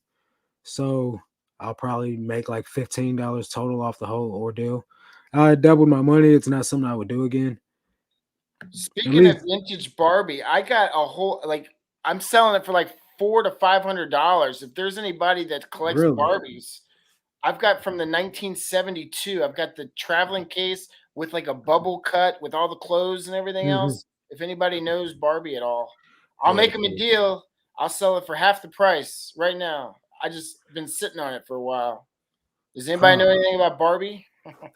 so I'll probably make like $15 total off the whole ordeal. I doubled my money. It's not something I would do again. At Speaking of least, vintage Barbie, I got a whole I'm selling it for like $400 to $500. If there's anybody that collects really. Barbies, I've got from the 1972. I've got the traveling case with like a bubble cut with all the clothes and everything Hmm. else. If anybody knows Barbie at all, I'll Yeah. make them a deal. I'll sell it for half the price right now. I just been sitting on it for a while. Does anybody Uh, know anything about Barbie?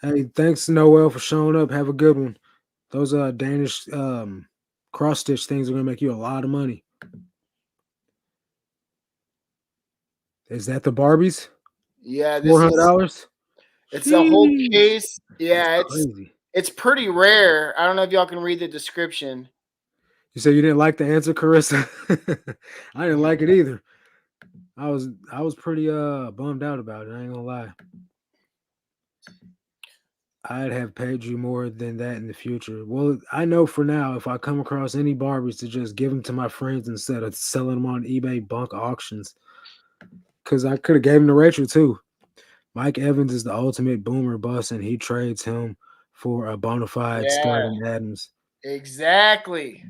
hey, thanks Noel for showing up. Have a good one. Those Danish cross stitch things are gonna make you a lot of money. Is that the Barbies? Yeah, Four this hundred is dollars. it's a whole Sheesh, case. that's Yeah, crazy. it's pretty rare. I don't know if y'all can read the description. You said you didn't like the answer, Carissa. I didn't like it either. I was pretty bummed out about it. I ain't gonna lie. I'd have paid you more than that in the future. Well, I know for now if I come across any Barbies to just give them to my friends instead of selling them on eBay bunk auctions. Because I could have gave them to Rachel too. Mike Evans is the ultimate boomer bust, and he trades him for a bona fide Yeah, stud in Adams. exactly.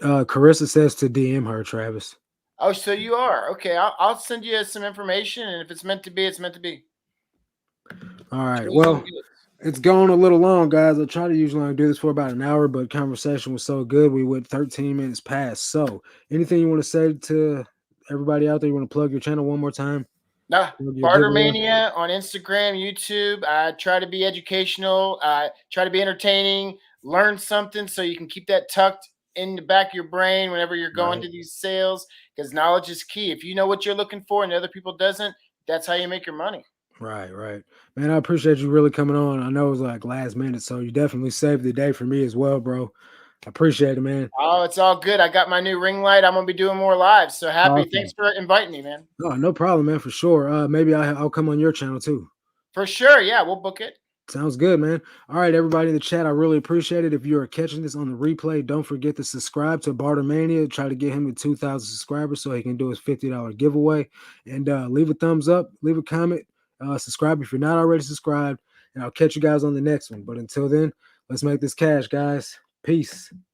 Carissa says to DM her, Travis. Oh, so you are okay. I'll send you some information, and if it's meant to be, it's meant to be. All right. Chosen Well, goods. it's going a little long, guys. I try to usually only do this for about an hour, but conversation was so good, we went 13 minutes past. So, anything you want to say to everybody out there? You want to plug your channel one more time? Nah, Plug your Barter giveaway? Mania on Instagram, YouTube. I try to be educational. Try to be entertaining. Learn something so you can keep that tucked in the back of your brain whenever you're going Right. to these sales. Because knowledge is key. If you know what you're looking for and other people doesn't, that's how you make your money. Right. Man, I appreciate you really coming on. I know it was like last minute, so you definitely saved the day for me as well, bro. I appreciate it, man. Oh, it's all good. I got my new ring light. I'm gonna be doing more lives. So happy. Thanks Awesome. for inviting me, man. Oh, no problem, man, for sure. Maybe I'll come on your channel too. For sure. Yeah, we'll book it. Sounds good, man. All right, everybody in the chat, I really appreciate it. If you are catching this on the replay, don't forget to subscribe to Barter Mania. Try to get him to 2,000 subscribers so he can do his $50 giveaway. And leave a thumbs up, leave a comment, subscribe if you're not already subscribed. And I'll catch you guys on the next one. But until then, let's make this cash, guys. Peace.